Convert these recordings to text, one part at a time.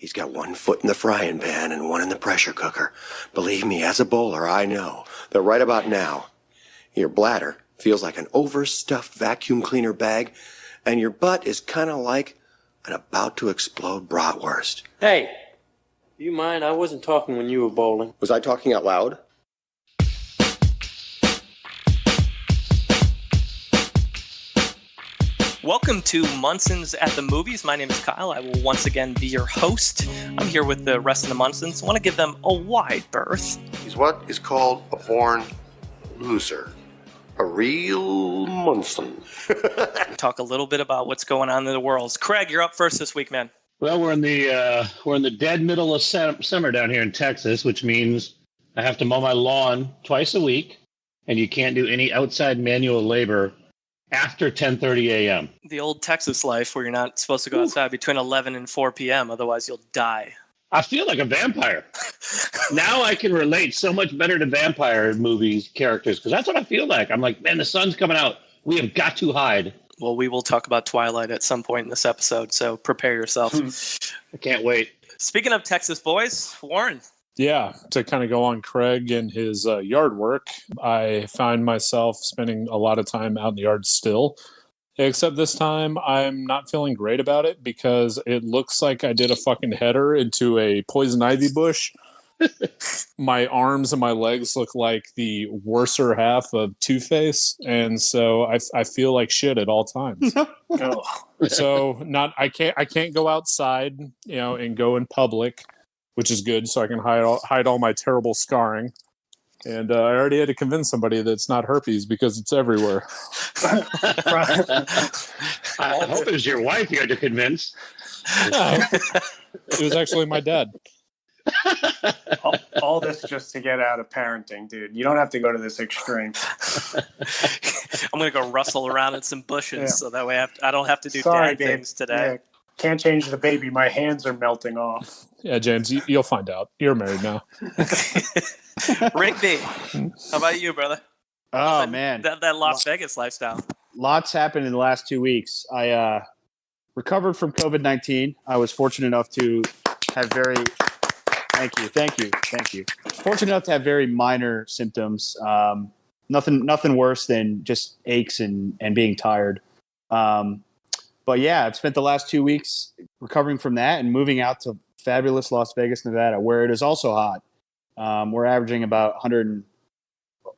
He's got one foot in the frying pan and one in the pressure cooker. Believe me, as a bowler, I know that right about now, your bladder feels like an overstuffed vacuum cleaner bag, and your butt is kind of like an about to explode bratwurst. Hey, do you mind? I wasn't talking when you were bowling. Was I talking out loud? Welcome to Munson's at the Movies. My name is Kyle. I will once again be your host. I'm here with the rest of the Munsons. I want to give them a wide berth. He's what is called a born loser. A real Munson. Talk a little bit about what's going on in the world. Craig, you're up first this week, man. Well, we're in the dead middle of summer down here in Texas, which means I have to mow my lawn twice a week, and you can't do any outside manual labor after 10:30 a.m. The old Texas life where you're not supposed to go outside between 11 and 4 p.m., otherwise you'll die. I feel like a vampire. Now I can relate so much better to vampire movies characters, because that's what I feel like. I'm like, man, the sun's coming out. We have got to hide. Well, we will talk about Twilight at some point in this episode, so prepare yourself. I can't wait. Speaking of Texas boys, Warren. Yeah, to kind of go on Craig and his yard work, I find myself spending a lot of time out in the yard still. Except this time, I'm not feeling great about it because it looks like I did a fucking header into a poison ivy bush. My arms and my legs look like the worser half of Two-Face, and so I feel like shit at all times. So I can't go outside, and go in public, which is good, so I can hide all my terrible scarring. And I already had to convince somebody that it's not herpes because it's everywhere. I hope it was your wife you had to convince. It was actually my dad. All this just to get out of parenting, dude. You don't have to go to this extreme. I'm going to go rustle around in some bushes so that way I don't have to do Sorry, dad things today. Yeah. Can't change the baby. My hands are melting off. Yeah, James, you'll find out. You're married now. Rigby, how about you, brother? Oh, man. That Las Vegas lifestyle. Lots happened in the last 2 weeks. I recovered from COVID-19. I was fortunate enough to have Thank you. Fortunate enough to have very minor symptoms. Nothing worse than just aches and being tired. But yeah, I've spent the last 2 weeks recovering from that and moving out to fabulous Las Vegas, Nevada, where it is also hot. We're averaging about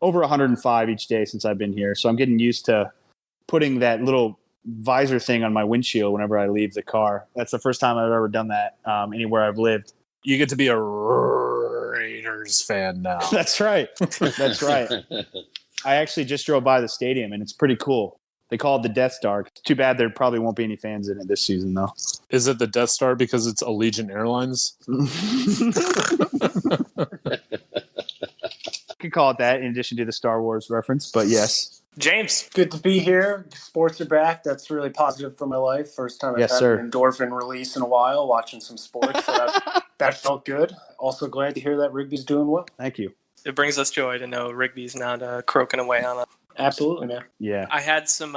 over 105 each day since I've been here. So I'm getting used to putting that little visor thing on my windshield whenever I leave the car. That's the first time I've ever done that anywhere I've lived. You get to be a Raiders fan now. That's right. That's right. I actually just drove by the stadium, and it's pretty cool. They call it the Death Star. Too bad there probably won't be any fans in it this season, though. Is it the Death Star because it's Allegiant Airlines? You could call it that in addition to the Star Wars reference, but yes. James. Good to be here. Sports are back. That's really positive for my life. First time I've had an endorphin release in a while, watching some sports. So that felt good. Also glad to hear that Rigby's doing well. Thank you. It brings us joy to know Rigby's not croaking away on it. Absolutely, man. Yeah. I had some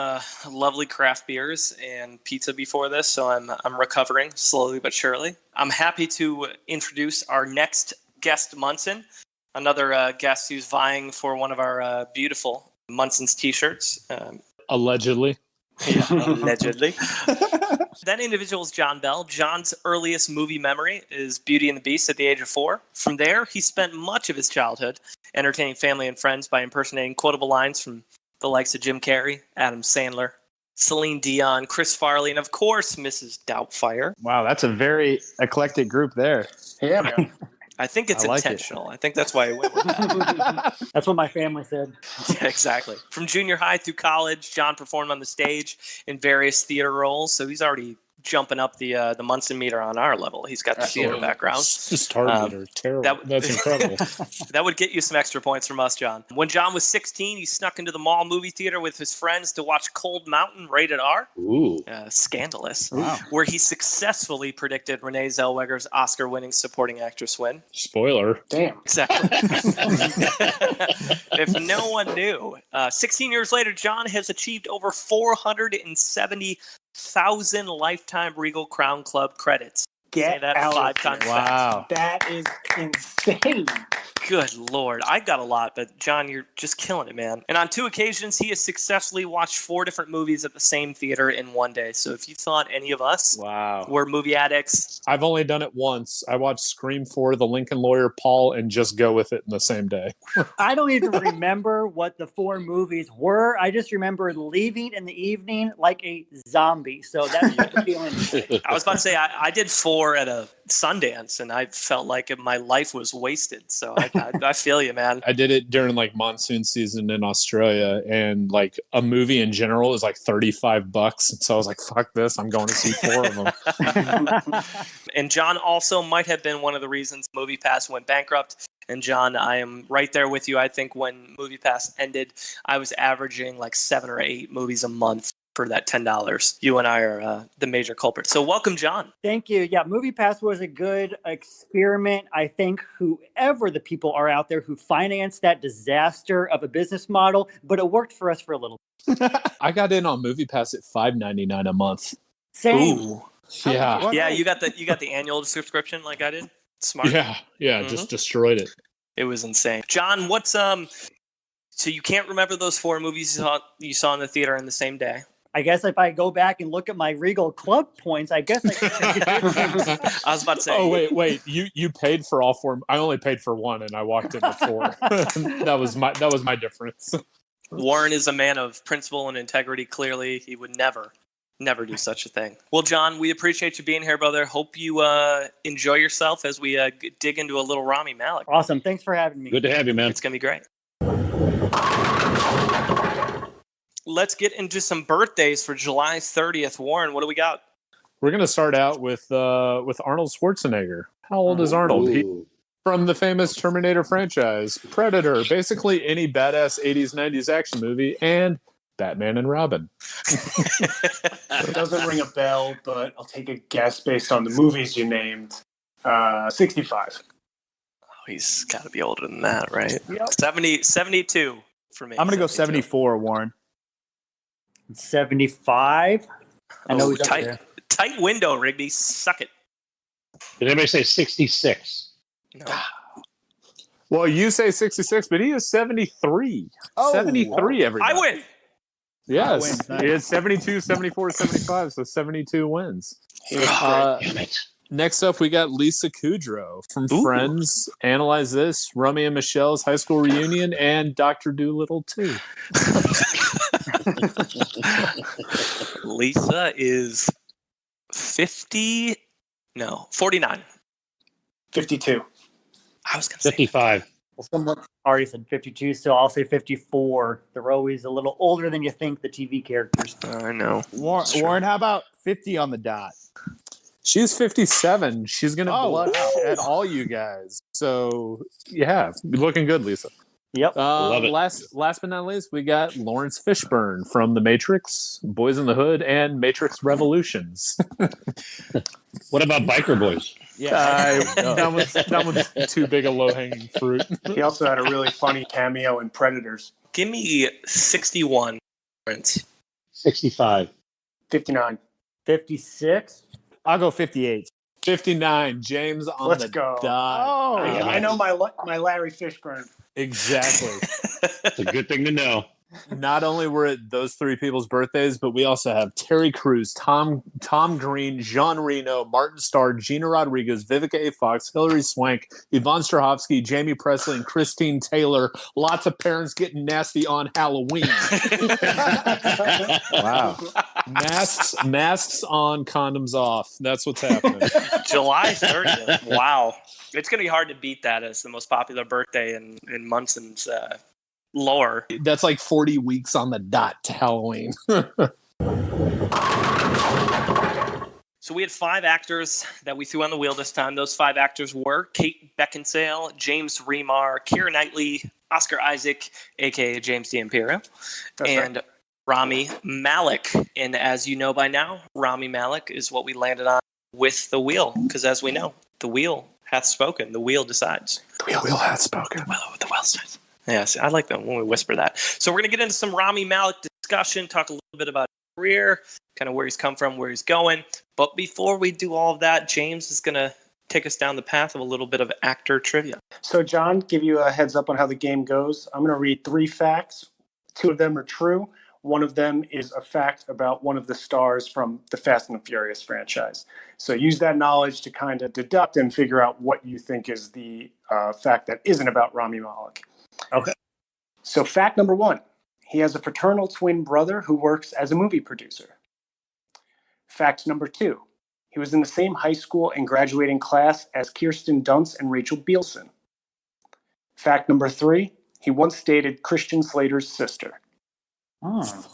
lovely craft beers and pizza before this, so I'm recovering slowly but surely. I'm happy to introduce our next guest, Munson, another guest who's vying for one of our beautiful Munson's t-shirts. Allegedly. Yeah, allegedly. That individual is John Bell. John's earliest movie memory is Beauty and the Beast at the age of 4. From there, he spent much of his childhood entertaining family and friends by impersonating quotable lines from the likes of Jim Carrey, Adam Sandler, Celine Dion, Chris Farley, and of course, Mrs. Doubtfire. Wow, that's a very eclectic group there. Yeah, man. I think it's intentional. I think that's why it went with that. That's what my family said. Yeah, exactly. From junior high through college, John performed on the stage in various theater roles, so he's already jumping up the Munson meter on our level. He's got the theater background. The star meter, terrible. That's incredible. That would get you some extra points from us, John. When John was 16, he snuck into the mall movie theater with his friends to watch Cold Mountain, rated R. Ooh. Scandalous. Wow. Where he successfully predicted Renee Zellweger's Oscar-winning supporting actress win. Spoiler. Damn. Exactly. If no one knew, 16 years later, John has achieved over 470,000 lifetime Regal Crown Club credits. Say that out 5 of here. times Wow. That is insane. Good Lord. I got a lot, but John, you're just killing it, man. And on 2 occasions, he has successfully watched 4 different movies at the same theater in one day. So if you thought any of us were movie addicts, I've only done it once. I watched Scream 4, The Lincoln Lawyer, Paul, and Just Go With It in the same day. I don't even remember what the 4 movies were. I just remember leaving in the evening like a zombie. So that's what the feeling is. I was about to say I did 4 at a Sundance, and I felt like my life was wasted. So I feel you, man. I did it during like monsoon season in Australia, and like a movie in general is like $35. And so I was like, fuck this, I'm going to see 4 of them. And John also might have been one of the reasons MoviePass went bankrupt. And John, I am right there with you. I think when MoviePass ended, I was averaging like 7 or 8 movies a month for that $10. You and I are the major culprits. So welcome, John. Thank you. Yeah, MoviePass was a good experiment. I think whoever the people are out there who financed that disaster of a business model, but it worked for us for a little. I got in on MoviePass at $5.99 a month. Same. Ooh. Yeah. Yeah, you got the annual subscription like I did. Smart. Yeah, just destroyed it. It was insane. John, what's so you can't remember those 4 movies you saw in the theater in the same day? I guess if I go back and look at my Regal Club points, I guess I was about to say. Oh wait! You paid for all 4. I only paid for 1, and I walked in with 4. That was my difference. Warren is a man of principle and integrity. Clearly, he would never do such a thing. Well, John, we appreciate you being here, brother. Hope you enjoy yourself as we dig into a little Rami Malek. Awesome. Thanks for having me. Good to have you, man. It's gonna be great. Let's get into some birthdays for July 30th. Warren, what do we got? We're gonna start out with Arnold Schwarzenegger. How old is Arnold? From the famous Terminator franchise, Predator, basically any badass 80s, 90s action movie, and Batman and Robin. It doesn't ring a bell, but I'll take a guess based on the movies you named. 65. Oh, he's got to be older than that, right? Yep. 72 for me. I'm going to go 74, Warren. 75. I know he's up tight, there. tight window, Rigby. Suck it. Did anybody say 66? No. Well, you say 66, but he is 73. Oh, 73, everybody. I win. Yes. Nice. He had 72, 74, 75, so 72 wins. Damn it. Next up, we got Lisa Kudrow from Ooh. Friends, Analyze This, Rummy and Michelle's High School Reunion, and Dr. Dolittle 2. Lisa is 49. 52. I was going to say 55. Well, someone already said 52, so I'll say 54. They're always a little older than you think, the TV characters. I know. Warren, how about 50 on the dot? She's 57. She's going to blush wow. at all you guys. So, yeah, looking good, Lisa. Yep. Love it. Last but not least, we got Lawrence Fishburne from The Matrix, Boys in the Hood, and Matrix Revolutions. What about Biker Boys? Yeah. That one's too big a low-hanging fruit. He also had a really funny cameo in Predators. Give me 61. 65. 59. 56. I'll go 58. 59. James on Let's the go. dot. Oh, I know my Larry Fishburne. Exactly. It's a good thing to know. Not only were it those 3 people's birthdays, but we also have Terry Crews, Tom Green, Jean Reno, Martin Starr, Gina Rodriguez, Vivica A. Fox, Hilary Swank, Yvonne Strahovski, Jamie Presley, and Christine Taylor. Lots of parents getting nasty on Halloween. Wow. Masks on, condoms off. That's what's happening. July 30th. Wow. It's going to be hard to beat that as the most popular birthday in Munson's lore. That's like 40 weeks on the dot to Halloween. So we had 5 actors that we threw on the wheel this time. Those 5 actors were Kate Beckinsale, James Remar, Keira Knightley, Oscar Isaac, a.k.a. James D'Ampiro, and right. Rami Malek. And as you know by now, Rami Malek is what we landed on with the wheel. Because as we know, the wheel hath spoken. The wheel decides. The wheel hath spoken. The wheel decides. Yes, I like that when we whisper that. So we're going to get into some Rami Malek discussion, talk a little bit about career, kind of where he's come from, where he's going. But before we do all of that, James is going to take us down the path of a little bit of actor trivia. So, John, give you a heads up on how the game goes. I'm going to read 3 facts. 2 of them are true. One of them is a fact about one of the stars from the Fast and the Furious franchise. So use that knowledge to kind of deduct and figure out what you think is the fact that isn't about Rami Malek. Okay. So fact number 1, he has a fraternal twin brother who works as a movie producer. Fact number 2, he was in the same high school and graduating class as Kirsten Dunst and Rachel Bilson. Fact number 3, he once dated Christian Slater's sister. Oh.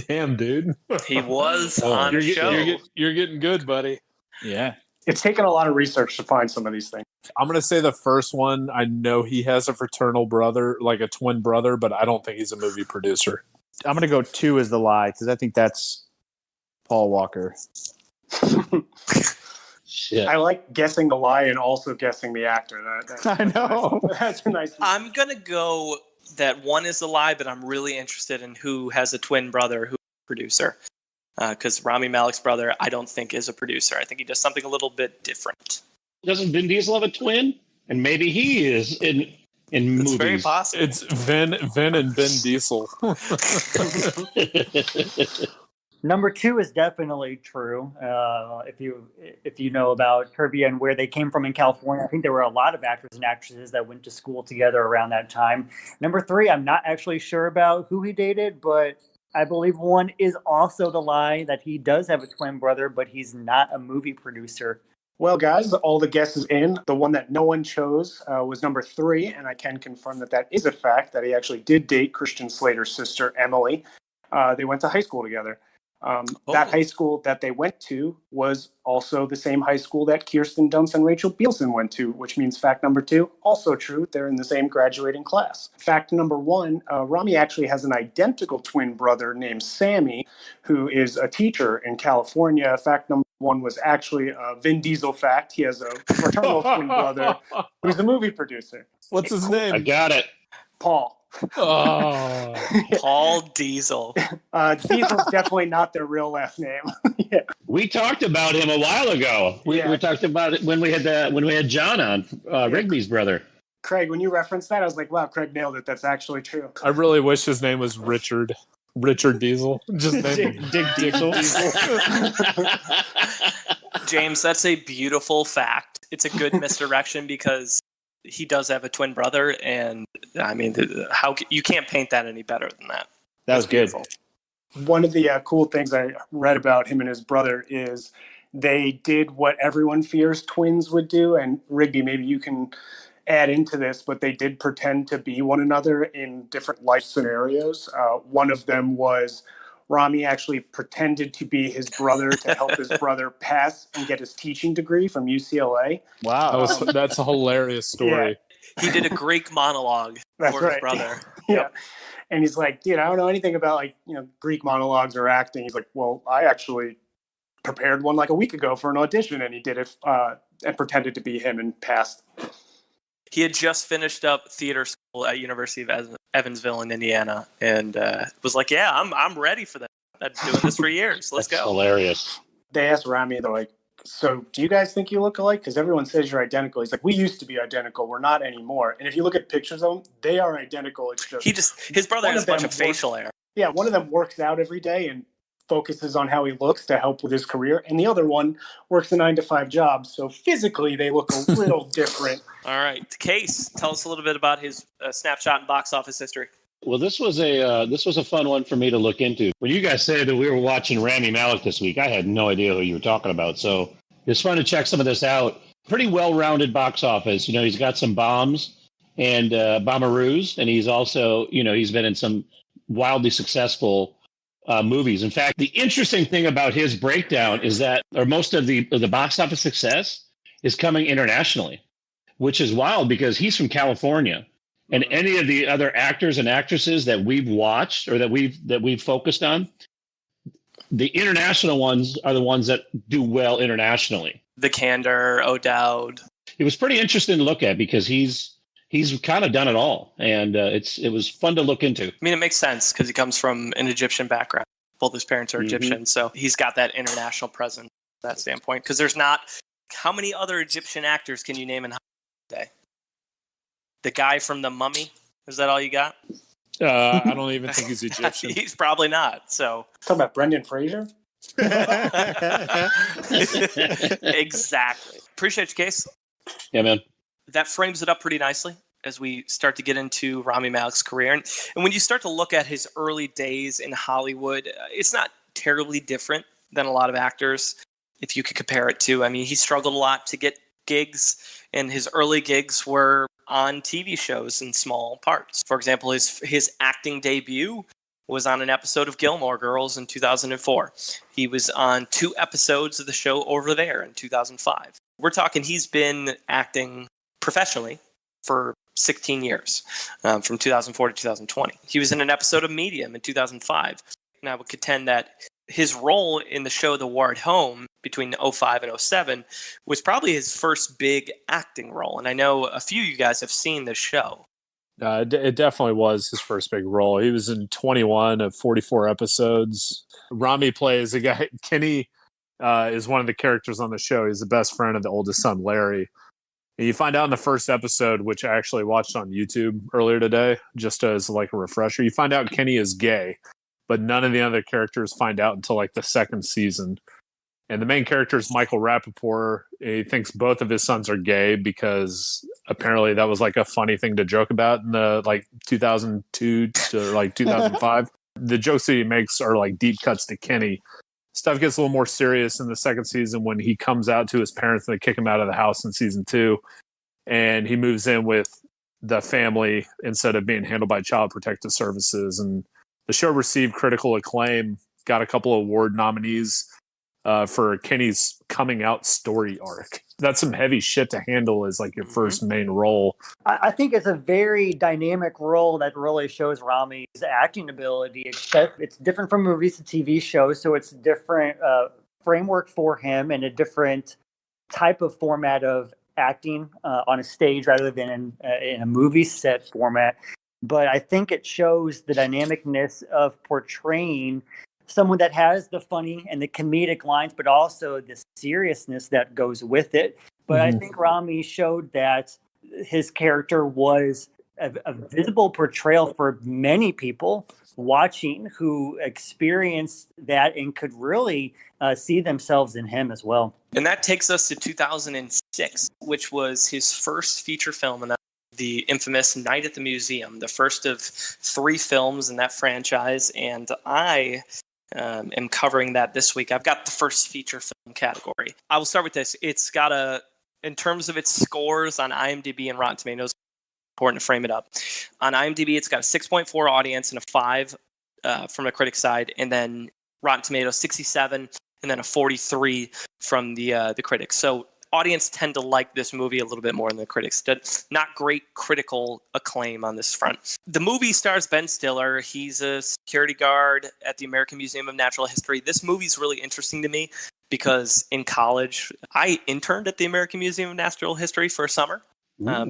Damn, dude. He was on a show. You're getting good, buddy. Yeah. It's taken a lot of research to find some of these things. I'm going to say the first one. I know he has a fraternal brother, like a twin brother, but I don't think he's a movie producer. I'm going to go 2 as the lie because I think that's Paul Walker. Shit. I like guessing the lie and also guessing the actor. I know. That's a nice. I'm going to go that 1 is a lie, but I'm really interested in who has a twin brother who's a producer. Because Rami Malek's brother, I don't think is a producer. I think he does something a little bit different. Doesn't Vin Diesel have a twin? And maybe he is in movies. It's very possible. It's Vin and Ben Diesel. Number 2 is definitely true. If you know about trivia and where they came from in California, I think there were a lot of actors and actresses that went to school together around that time. Number 3, I'm not actually sure about who he dated, but I believe 1 is also the lie that he does have a twin brother, but he's not a movie producer. Well, guys, all the guesses in. The one that no one chose was number 3, and I can confirm that is a fact, that he actually did date Christian Slater's sister, Emily. They went to high school together. That high school that they went to was also the same high school that Kirsten Dunst and Rachel Bilson went to, which means fact number 2, also true. They're in the same graduating class. Fact number 1, Rami actually has an identical twin brother named Sammy, who is a teacher in California. Fact number 1 was actually a Vin Diesel fact. He has a fraternal twin brother who's a movie producer. What's his name? I got it. Paul. Oh, Paul Diesel. Diesel's definitely not their real last name. Yeah. We talked about him a while ago. We talked about it when we had John on, Rigby's brother. Craig, when you referenced that, I was like, wow, Craig nailed it. That's actually true. I really wish his name was Richard Diesel. Just name Dick Diesel. James, that's a beautiful fact. It's a good misdirection because he does have a twin brother, and I mean, how you can't paint that any better than that. That was good. One of the cool things I read about him and his brother is they did what everyone fears twins would do. And Rigby, maybe you can add into this, but they did pretend to be one another in different life scenarios. One of them was Rami actually pretended to be his brother to help his brother pass and get his teaching degree from UCLA. Wow. That's a hilarious story. Yeah. He did a Greek monologue for his brother. Yeah. And he's like, dude, I don't know anything about Greek monologues or acting. He's like, well, I actually prepared one like a week ago for an audition, and he did it and pretended to be him and passed. He had just finished up theater school at University of Evansville in Indiana, and was like, "Yeah, I'm ready for that. I've been doing this for years. Let's That's go." Hilarious. They asked Rami, they're like, "So, do you guys think you look alike? Because everyone says you're identical." He's like, "We used to be identical. We're not anymore." And if you look at pictures of them, they are identical. It's just his brother has a bunch of facial hair. Yeah, one of them works out every day and focuses on how he looks to help with his career, and the other one works a 9-to-5 job, so physically they look a little different. All right, Case, tell us a little bit about his snapshot and box office history. Well, this was a fun one for me to look into. When you guys said that we were watching Rami Malek this week, I had no idea who you were talking about, so it's fun to check some of this out. Pretty well-rounded box office. He's got some bombs and bomberoos, and he's also, he's been in some wildly successful movies. In fact, the interesting thing about his breakdown is that, or most of the box office success is coming internationally, which is wild because he's from California, and any of the other actors and actresses that we've watched or that we've focused on, the international ones are the ones that do well internationally. The Candor, O'Dowd. It was pretty interesting to look at because he's kind of done it all, and it was fun to look into. I mean, it makes sense because he comes from an Egyptian background. Both his parents are Egyptian, so he's got that international presence from that standpoint. Because there's not... How many other Egyptian actors can you name in Hollywood today? The guy from The Mummy? Is that all you got? I don't even think he's Egyptian. He's probably not, so... Talking about Brendan Fraser? Exactly. Appreciate your case. Yeah, man. That frames it up pretty nicely as we start to get into Rami Malek's career. And when you start to look at his early days in Hollywood, it's not terribly different than a lot of actors, if you could compare it to. I mean, he struggled a lot to get gigs, and his early gigs were on TV shows in small parts. For example, his acting debut was on an episode of Gilmore Girls in 2004. He was on 2 episodes of the show Over There in 2005. We're talking he's been acting professionally for 16 years, from 2004 to 2020. He was in an episode of Medium in 2005. And I would contend that his role in the show The War at Home between 05 and 07 was probably his first big acting role. And I know a few of you guys have seen this show. It definitely was his first big role. He was in 21 of 44 episodes. Rami plays a guy. Kenny is one of the characters on the show. He's the best friend of the oldest son, Larry. And you find out in the first episode, which I actually watched on YouTube earlier today, just as like a refresher, you find out Kenny is gay, but none of the other characters find out until like the second season. And the main character is Michael Rappaport. He thinks both of his sons are gay because apparently that was like a funny thing to joke about in the like 2002 to like 2005. The jokes that he makes are like deep cuts to Kenny. Stuff gets a little more serious in the second season when he comes out to his parents and they kick him out of the house in season 2. And he moves in with the family instead of being handled by Child Protective Services. And the show received critical acclaim, got a couple of award nominees for Kenny's coming out story arc. That's some heavy shit to handle as like your first main role. I think it's a very dynamic role that really shows Rami's acting ability. It's different from movies to TV shows, so it's a different framework for him and a different type of format of acting on a stage rather than in a movie set format. But I think it shows the dynamicness of portraying someone that has the funny and the comedic lines, but also the seriousness that goes with it. But I think Rami showed that his character was a visible portrayal for many people watching who experienced that and could really see themselves in him as well. And that takes us to 2006, which was his first feature film, and that's the infamous Night at the Museum, the first of 3 films in that franchise. And I am covering that this week. I've got the first feature film category. I will start with this. It's got in terms of its scores on IMDb and Rotten Tomatoes, important to frame it up. On IMDb, it's got a 6.4 audience and a 5 from the critic side, and then Rotten Tomatoes 67, and then a 43 from the critics. So audience tend to like this movie a little bit more than the critics did. Not great critical acclaim on this front. The movie stars Ben Stiller. He's a security guard at the American Museum of Natural History. This movie's really interesting to me because in college, I interned at the American Museum of Natural History for a summer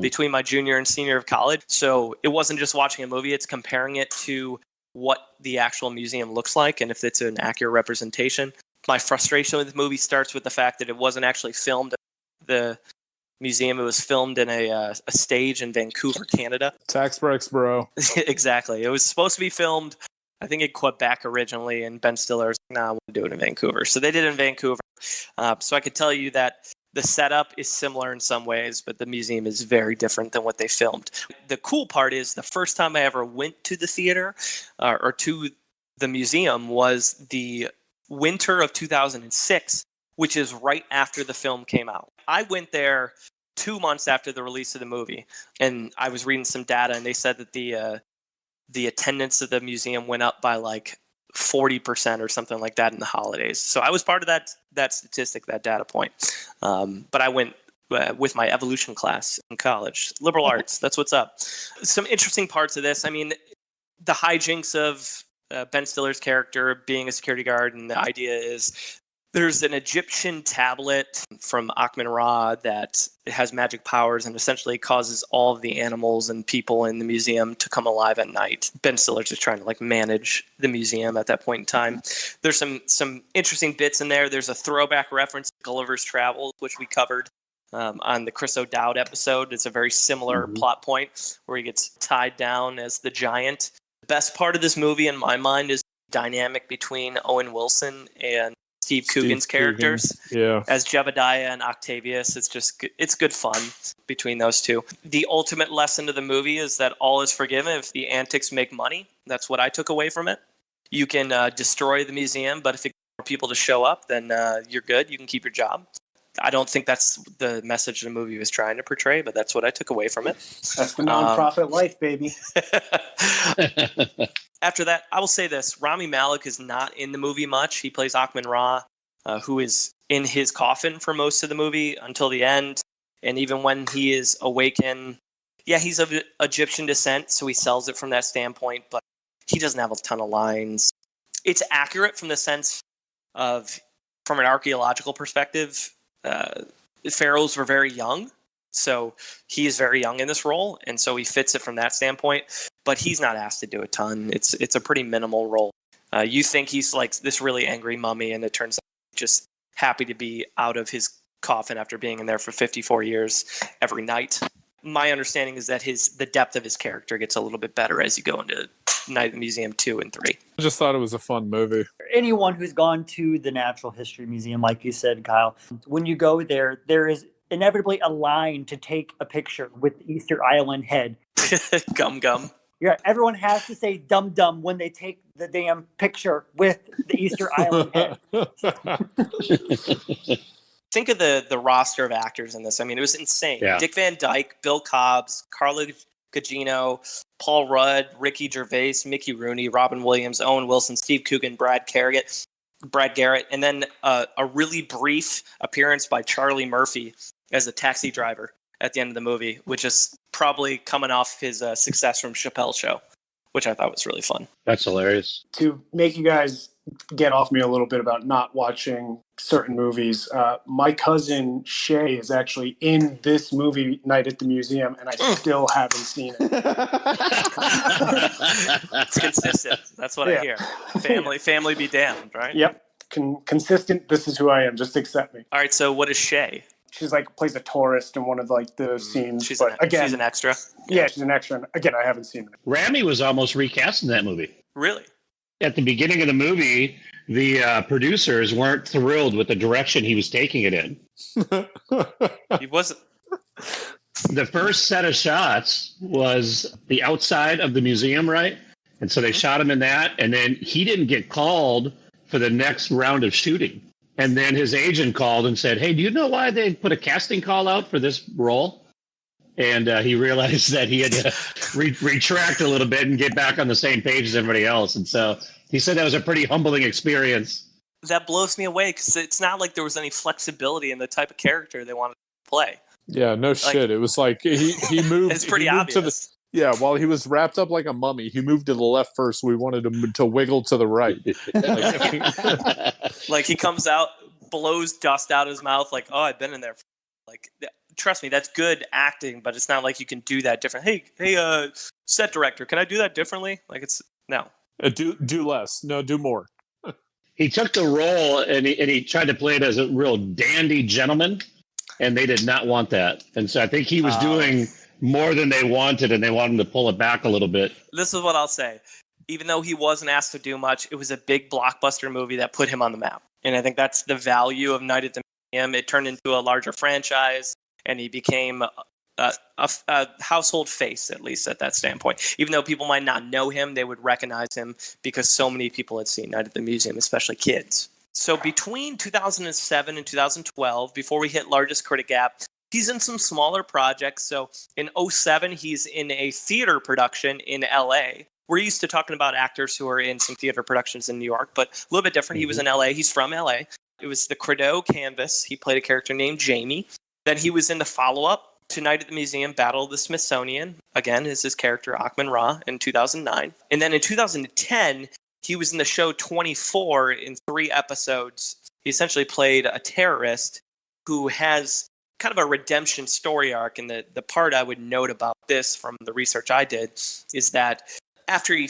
between my junior and senior of college. So it wasn't just watching a movie, it's comparing it to what the actual museum looks like and if it's an accurate representation. My frustration with the movie starts with the fact that it wasn't actually filmed at the museum. It was filmed in a stage in Vancouver, Canada. Tax breaks, bro. Exactly. It was supposed to be filmed, I think, in Quebec originally, and Ben Stiller's like, nah, I want to do it in Vancouver. So they did it in Vancouver. So I could tell you that the setup is similar in some ways, but the museum is very different than what they filmed. The cool part is the first time I ever went to the theater or to the museum was the winter of 2006, which is right after the film came out. I went there 2 months after the release of the movie, and I was reading some data, and they said that the attendance of the museum went up by like 40% or something like that in the holidays. So I was part of that statistic, that data point. But I went with my evolution class in college. Liberal arts, that's what's up. Some interesting parts of this. I mean, the hijinks of Ben Stiller's character being a security guard, and the idea is There's an Egyptian tablet from Ahkmenrah that has magic powers and essentially causes all of the animals and people in the museum to come alive at night. Ben Stiller's just trying to like manage the museum at that point in time. There's some interesting bits in there. There's a throwback reference to Gulliver's Travels, which we covered on the Chris O'Dowd episode. It's a very similar plot point where he gets tied down as the giant. The best part of this movie, in my mind, is the dynamic between Owen Wilson and Steve Coogan's characters as Jebediah and Octavius. It's good fun between those two. The ultimate lesson of the movie is that all is forgiven if the antics make money. That's what I took away from it. You can destroy the museum, but if it gets more people to show up, then you're good. You can keep your job. I don't think that's the message the movie was trying to portray, but that's what I took away from it. That's the nonprofit life, baby. After that, I will say this. Rami Malek is not in the movie much. He plays Ahkmenrah, who is in his coffin for most of the movie until the end. And even when he is awakened, he's of Egyptian descent, so he sells it from that standpoint, but he doesn't have a ton of lines. It's accurate from the sense of, from an archaeological perspective, pharaohs were very young. So he is very young in this role, and so he fits it from that standpoint. But he's not asked to do a ton. It's a pretty minimal role. You think he's like this really angry mummy, and it turns out he's just happy to be out of his coffin after being in there for 54 years every night. My understanding is that the depth of his character gets a little bit better as you go into Night at the Museum 2 and 3. I just thought it was a fun movie. Anyone who's gone to the Natural History Museum, like you said, Kyle, when you go there, there is inevitably a line to take a picture with the Easter Island head. Gum gum. Yeah, everyone has to say dum dum when they take the damn picture with the Easter Island head. Think of the roster of actors in this. I mean, it was insane. Yeah. Dick Van Dyke, Bill Cobbs, Carla Gugino, Paul Rudd, Ricky Gervais, Mickey Rooney, Robin Williams, Owen Wilson, Steve Coogan, Brad Garrett, and then a really brief appearance by Charlie Murphy as a taxi driver at the end of the movie, which is probably coming off his success from Chappelle's Show, which I thought was really fun. That's hilarious. To make you guys get off me a little bit about not watching certain movies, my cousin Shay is actually in this movie Night at the Museum, and I still haven't seen it. It's consistent. That's what I hear. Family be damned, right? Yep. Consistent. This is who I am. Just accept me. All right. So what is Shay? She's like plays a tourist in one of like the scenes. She's but she's an extra. Yeah, she's an extra. Again, I haven't seen it. Rami was almost recast in that movie. Really? At the beginning of the movie, the producers weren't thrilled with the direction he was taking it in. He wasn't. The first set of shots was the outside of the museum, right? And so they shot him in that, and then he didn't get called for the next round of shooting. And then his agent called and said, "Hey, do you know why they put a casting call out for this role?" And he realized that he had to retract a little bit and get back on the same page as everybody else. And so he said that was a pretty humbling experience. That blows me away because it's not like there was any flexibility in the type of character they wanted to play. Yeah, no shit. It was like he moved. It's pretty he moved obvious. While he was wrapped up like a mummy, he moved to the left first. We wanted him to wiggle to the right. Like he comes out, blows dust out of his mouth, like, "Oh, I've been in there." Like, trust me, that's good acting, but it's not like you can do that different. Hey, set director, can I do that differently? Like, it's no. Do less. No, do more. He took the role and he tried to play it as a real dandy gentleman, and they did not want that. And so I think he was doing more than they wanted, and they wanted him to pull it back a little bit. This is what I'll say. Even though he wasn't asked to do much, it was a big blockbuster movie that put him on the map. And I think that's the value of Night at the Museum. It turned into a larger franchise, and he became a household face, at least at that standpoint. Even though people might not know him, they would recognize him because so many people had seen Night at the Museum, especially kids. So between 2007 and 2012, before we hit largest critic gap, he's in some smaller projects. So in 2007, he's in a theater production in LA. We're used to talking about actors who are in some theater productions in New York, but a little bit different. He was in LA. He's from LA. It was the Credo Canvas. He played a character named Jamie. Then he was in the follow-up to Night at the Museum, Battle of the Smithsonian. Again, is his character Ahkmenrah in 2009. And then in 2010, he was in the show 24 in 3 episodes He essentially played a terrorist who has kind of a redemption story arc. And the part I would note about this from the research I did is that after he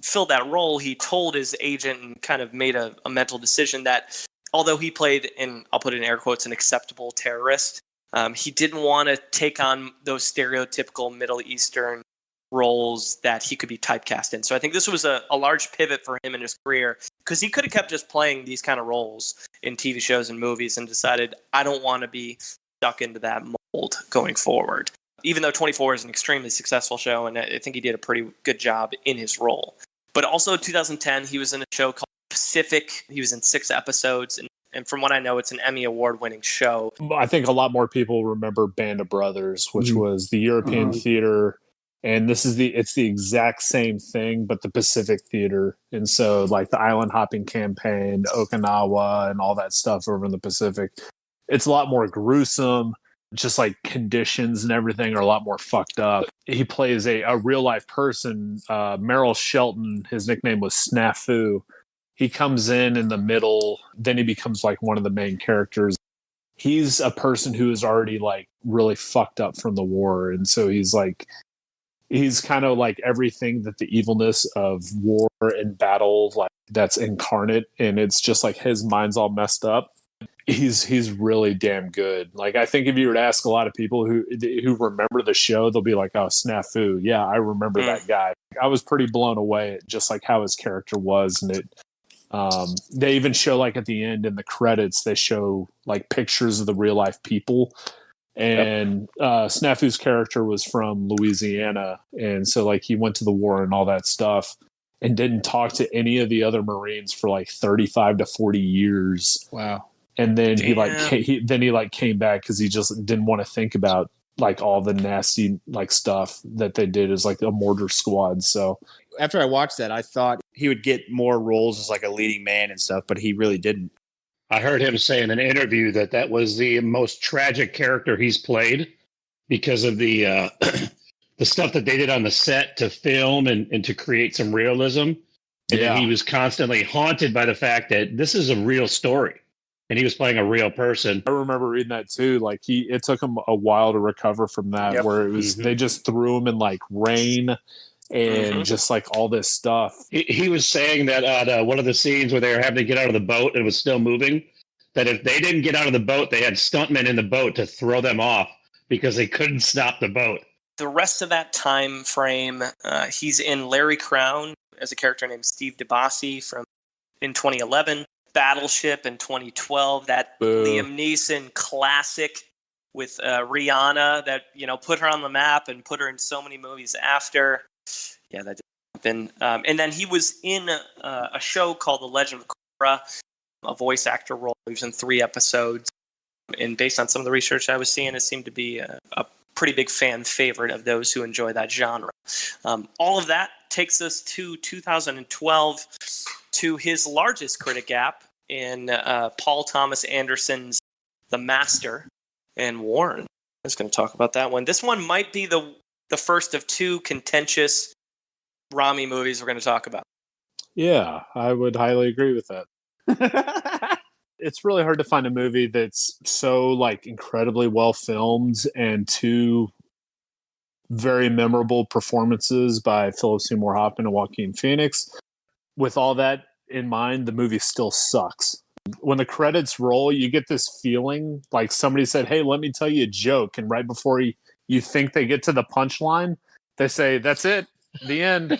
filled that role, he told his agent and kind of made a mental decision that although he played, and I'll put it in air quotes, an acceptable terrorist, he didn't want to take on those stereotypical Middle Eastern roles that he could be typecast in. So I think this was a large pivot for him in his career, because he could have kept just playing these kind of roles in TV shows and movies and decided, I don't want to be stuck into that mold going forward. Even though 24 is an extremely successful show, and I think he did a pretty good job in his role. But also 2010, he was in a show called Pacific. He was in 6 episodes, and from what I know, it's an Emmy Award-winning show. I think a lot more people remember Band of Brothers, which was the European theater, and it's the exact same thing, but the Pacific theater. And so, like the island hopping campaign, Okinawa, and all that stuff over in the Pacific, it's a lot more gruesome. Just like conditions and everything are a lot more fucked up. He plays a real life person. Merrill Shelton, his nickname was Snafu. He comes in the middle, then he becomes like one of the main characters. He's a person who is already like really fucked up from the war. And so he's kind of like everything that the evilness of war and battle, like that's incarnate. And it's just like his mind's all messed up. He's really damn good. Like, I think if you were to ask a lot of people who remember the show, they'll be like, oh, Snafu. Yeah, I remember that guy. I was pretty blown away at just like how his character was. And they even show like at the end in the credits, they show like pictures of the real life people. And Snafu's character was from Louisiana. And so like he went to the war and all that stuff and didn't talk to any of the other Marines for like 35 to 40 years. Wow. And then he came back because he just didn't want to think about like all the nasty like stuff that they did as like a mortar squad. So after I watched that, I thought he would get more roles as like a leading man and stuff, but he really didn't. I heard him say in an interview that was the most tragic character he's played because of the the stuff that they did on the set to film and to create some realism. And then he was constantly haunted by the fact that this is a real story. And he was playing a real person. I remember reading that too. Like it took him a while to recover from that, where it was they just threw him in like rain and just like all this stuff. He was saying that on one of the scenes where they were having to get out of the boat and it was still moving, that if they didn't get out of the boat, they had stuntmen in the boat to throw them off because they couldn't stop the boat. The rest of that time frame, he's in Larry Crown as a character named Steve DeBassi in 2011. Battleship in 2012, that Liam Neeson classic with Rihanna that, put her on the map and put her in so many movies after. Yeah, that didn't happen. And then he was in a show called The Legend of Korra, a voice actor role. He was in 3 episodes. And based on some of the research I was seeing, it seemed to be a pretty big fan favorite of those who enjoy that genre. All of that takes us to 2012. To his largest critic gap in Paul Thomas Anderson's The Master. And Warren is going to talk about that one. This one might be the first of 2 contentious Rami movies we're going to talk about. Yeah, I would highly agree with that. It's really hard to find a movie that's so like incredibly well filmed and 2 very memorable performances by Philip Seymour Hoffman and Joaquin Phoenix. With all that in mind, the movie still sucks. When the credits roll, you get this feeling like somebody said, hey, let me tell you a joke. And right before you think they get to the punchline, they say, that's it, the end.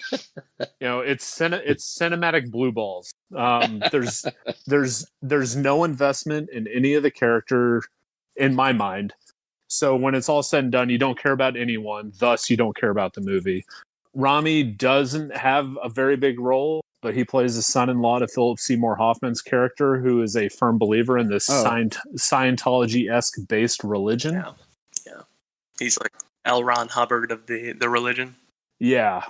It's cinematic blue balls. There's no investment in any of the character in my mind. So when it's all said and done, you don't care about anyone. Thus, you don't care about the movie. Rami doesn't have a very big role, but he plays the son-in-law to Philip Seymour Hoffman's character, who is a firm believer in this Scientology-esque based religion. Yeah. He's like L. Ron Hubbard of the religion. Yeah.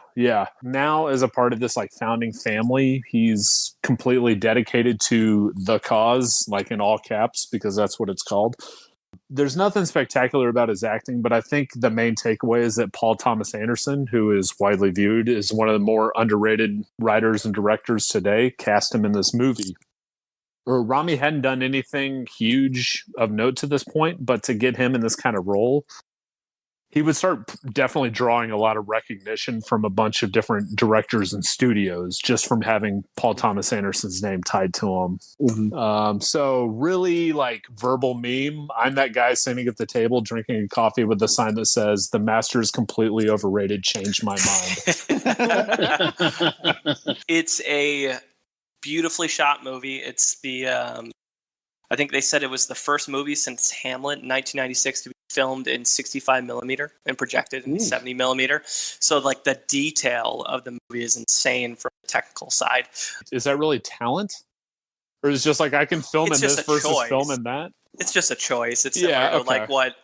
Now, as a part of this like founding family, he's completely dedicated to the cause, like in all caps, because that's what it's called. There's nothing spectacular about his acting, but I think the main takeaway is that Paul Thomas Anderson, who is widely viewed as one of the more underrated writers and directors today, cast him in this movie. or Rami hadn't done anything huge of note to this point, but to get him in this kind of role, he would start definitely drawing a lot of recognition from a bunch of different directors and studios just from having Paul Thomas Anderson's name tied to him. Mm-hmm. So really like verbal meme. I'm that guy sitting at the table drinking a coffee with a sign that says "The Master is completely overrated. Change my mind." It's a beautifully shot movie. It's the I think they said it was the first movie since Hamlet in 1996 to be filmed in 65 millimeter and projected in 70 millimeter. So like the detail of the movie is insane from the technical side. Is that really talent? Or is it just like I can film It's in just this a versus choice. film in that? It's just a choice. It's similar to like what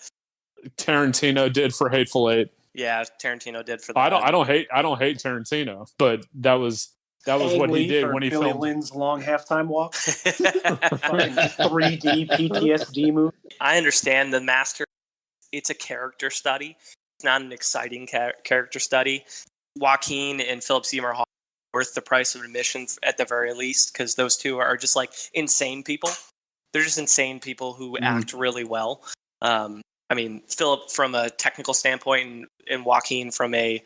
Tarantino did for Hateful Eight. Yeah, Tarantino did for that. I don't hate Tarantino, but that was what he did when he Billy filmed Lynn's Long Halftime Walk. Fucking 3D PTSD movie. I understand The Master. It's a character study. It's not an exciting character study. Joaquin and Philip Seymour Hoffman are worth the price of admission at the very least, because those two are just like insane people. They're just insane people who act really well. I mean, Philip from a technical standpoint and Joaquin from a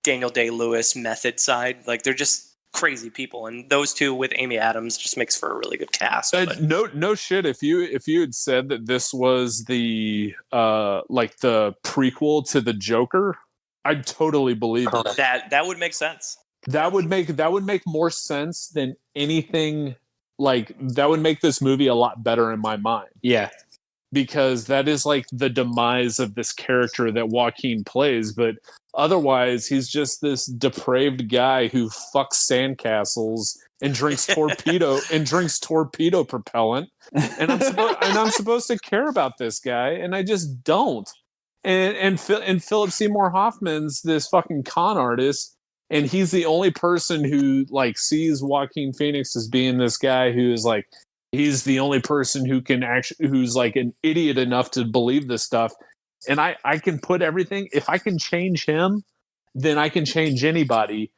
Daniel Day-Lewis method side. Like, they're just crazy people. And those two with Amy Adams just makes for a really good cast. No shit. If you had said that this was the like the prequel to the Joker, I'd totally believe that. That would make sense. That would make more sense than anything. Like, that would make this movie a lot better in my mind. Yeah. Because that is like the demise of this character that Joaquin plays, but otherwise he's just this depraved guy who fucks sandcastles and drinks torpedo propellant, and I'm supposed to care about this guy, and I just don't. And Philip Seymour Hoffman's this fucking con artist, and he's the only person who like sees Joaquin Phoenix as being this guy who is like, he's the only person who can who's like an idiot enough to believe this stuff. And I can put everything, if I can change him, then I can change anybody.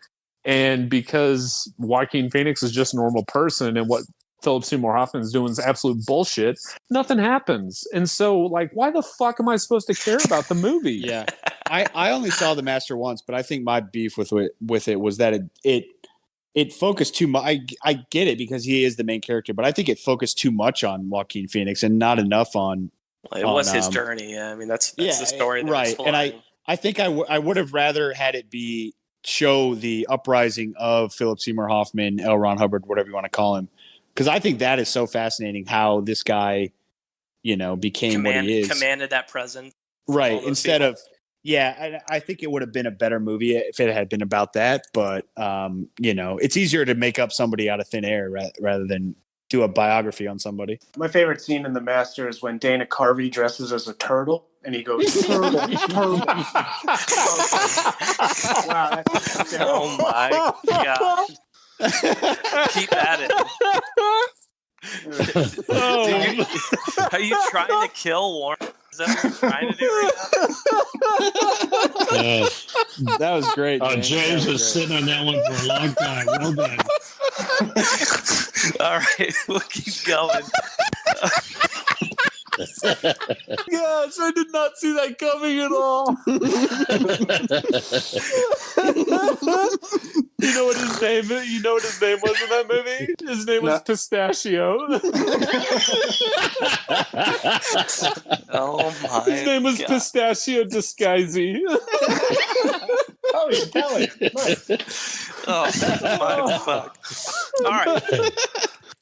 And because Joaquin Phoenix is just a normal person and what Philip Seymour Hoffman is doing is absolute bullshit, nothing happens. And so, like, why the fuck am I supposed to care about the movie? Yeah. I only saw The Master once, but I think my beef with it was that it focused too much. I get it because he is the main character, but I think it focused too much on Joaquin Phoenix and not enough on. Well, it was his journey. Yeah, I mean that's the story, right? And I think I would have rather had it be show the uprising of Philip Seymour Hoffman, L. Ron Hubbard, whatever you want to call him, because I think that is so fascinating how this guy, became what he is, commanded that presence, right? Instead of. Yeah, I think it would have been a better movie if it had been about that. But, it's easier to make up somebody out of thin air rather than do a biography on somebody. My favorite scene in The Master is when Dana Carvey dresses as a turtle and he goes, turtle, turtle. Wow, that's oh my God. Keep at it. Are you trying to kill Warren? Is that what you're trying to do right now? That was great. James was sitting on that one for a long time. Well done. All right, we'll keep going. Gosh, I did not see that coming at all. You know what his name is? You know what his name was in that movie? His name was Pistachio. Oh my! His name was Pistachio Disguisey. Oh, you tell it. Oh my fuck!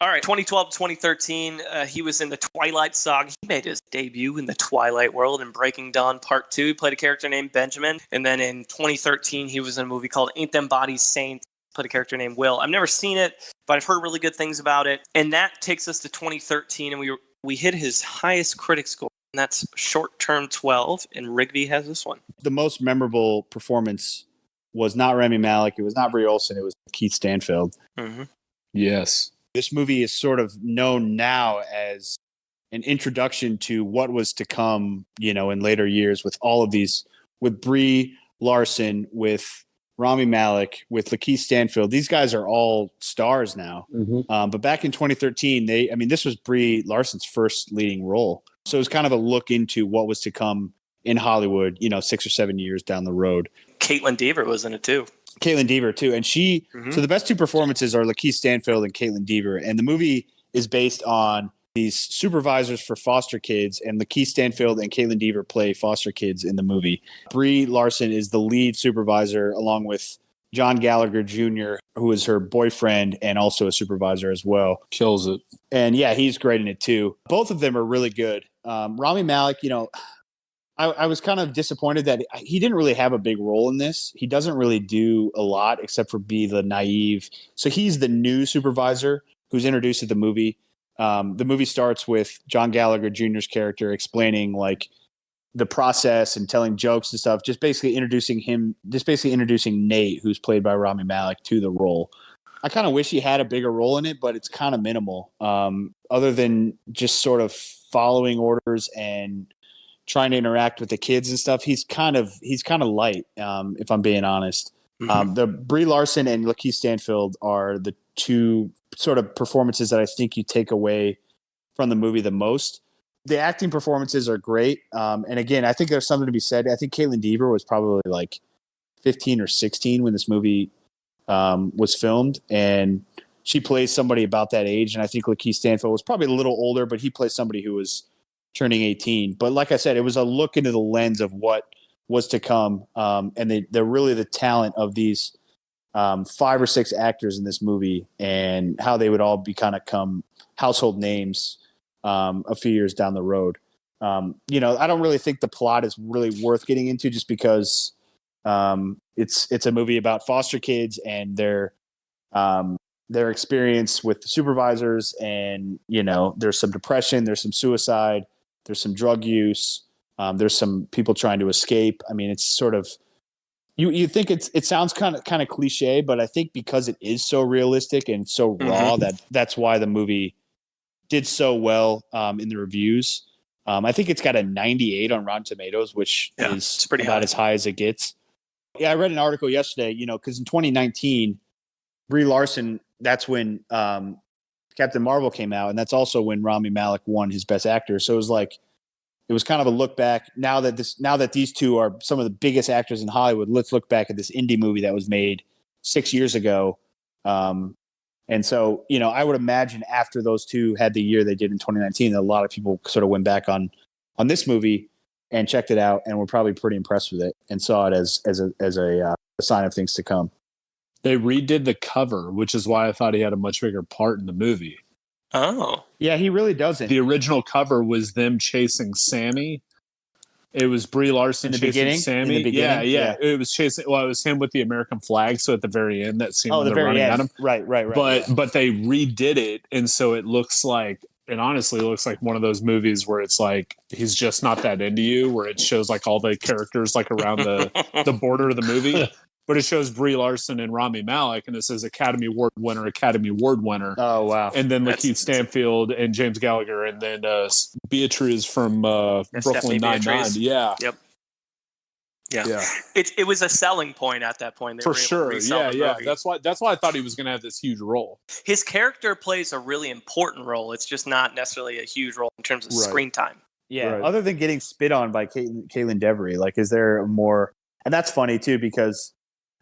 All right, 2012 to 2013, he was in the Twilight Saga. He made his debut in the Twilight world in Breaking Dawn Part 2. He played a character named Benjamin. And then in 2013, he was in a movie called Ain't Them Bodies Saints. Played a character named Will. I've never seen it, but I've heard really good things about it. And that takes us to 2013, and we hit his highest critic score. And that's Short Term 12, and Rigby has this one. The most memorable performance was not Rami Malek. It was not Brie Olson. It was Keith Stanfield. Mm-hmm. Yes. This movie is sort of known now as an introduction to what was to come, in later years with all of these, with Brie Larson, with Rami Malek, with Lakeith Stanfield. These guys are all stars now. But back in 2013, this was Brie Larson's first leading role. So it was kind of a look into what was to come in Hollywood, 6 or 7 years down the road. Caitlin Dever was in it too. Caitlin Dever too. And so the best two performances are Lakeith Stanfield and Caitlin Dever. And the movie is based on these supervisors for foster kids, and Lakeith Stanfield and Caitlin Dever play foster kids in the movie. Brie Larson is the lead supervisor, along with John Gallagher Jr., who is her boyfriend and also a supervisor as well. Kills it. And yeah, he's great in it too. Both of them are really good. Rami Malek, I was kind of disappointed that he didn't really have a big role in this. He doesn't really do a lot except for be the naive. So he's the new supervisor who's introduced to the movie. The movie starts with John Gallagher Jr.'s character explaining like the process and telling jokes and stuff, just basically introducing Nate, who's played by Rami Malek, to the role. I kind of wish he had a bigger role in it, but it's kind of minimal. Other than just sort of following orders and trying to interact with the kids and stuff, he's kind of light, if I'm being honest. The Brie Larson and Lakeith Stanfield are the two sort of performances that I think you take away from the movie the most. The acting performances are great. And again, I think there's something to be said. I think Caitlin Dever was probably like 15 or 16 when this movie was filmed, and she plays somebody about that age. And I think Lakeith Stanfield was probably a little older, but he plays somebody who was turning 18. But like I said, it was a look into the lens of what was to come. And they're really the talent of these 5 or 6 actors in this movie, and how they would all become household names a few years down the road. I don't really think the plot is really worth getting into, just because it's a movie about foster kids and their experience with the supervisors. And, there's some depression, there's some suicide, there's some drug use, there's some people trying to escape. I mean, it's sort of, you think it sounds kind of cliche, but I think because it is so realistic and so raw, that's why the movie did so well in the reviews. I think it's got a 98 on Rotten Tomatoes, which is pretty about as high as it gets. Yeah, I read an article yesterday, because in 2019, Brie Larson, that's when Captain Marvel came out, and that's also when Rami Malek won his Best Actor. So it was kind of a look back. Now that these two are some of the biggest actors in Hollywood, let's look back at this indie movie that was made 6 years ago. And so, I would imagine after those two had the year they did in 2019, that a lot of people sort of went back on this movie and checked it out, and were probably pretty impressed with it and saw it as a sign of things to come. They redid the cover, which is why I thought he had a much bigger part in the movie. Oh. Yeah, he really doesn't. The original cover was them chasing Sammy. It was Brie Larson chasing Sammy. In the beginning? Yeah. It was it was him with the American flag. So at the very end, that scene when the they're very running end. at him. Right. But they redid it, and so it honestly looks like one of those movies where it's like he's just not that into you, where it shows like all the characters like around the border of the movie. But it shows Brie Larson and Rami Malek, and it says Academy Award winner. Oh, wow. And then Lakeith Stanfield and James Gallagher, and then Beatrice from Brooklyn Nine-Nine. Yeah. Yep. Yeah. It was a selling point at that point. For sure. Yeah. That's why I thought he was going to have this huge role. His character plays a really important role. It's just not necessarily a huge role in terms of screen time. Yeah. Right. Other than getting spit on by Caitlin Dever, like, is there more? And that's funny too, because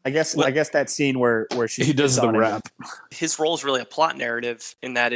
I guess that scene where he does the rap. His role is really a plot narrative in that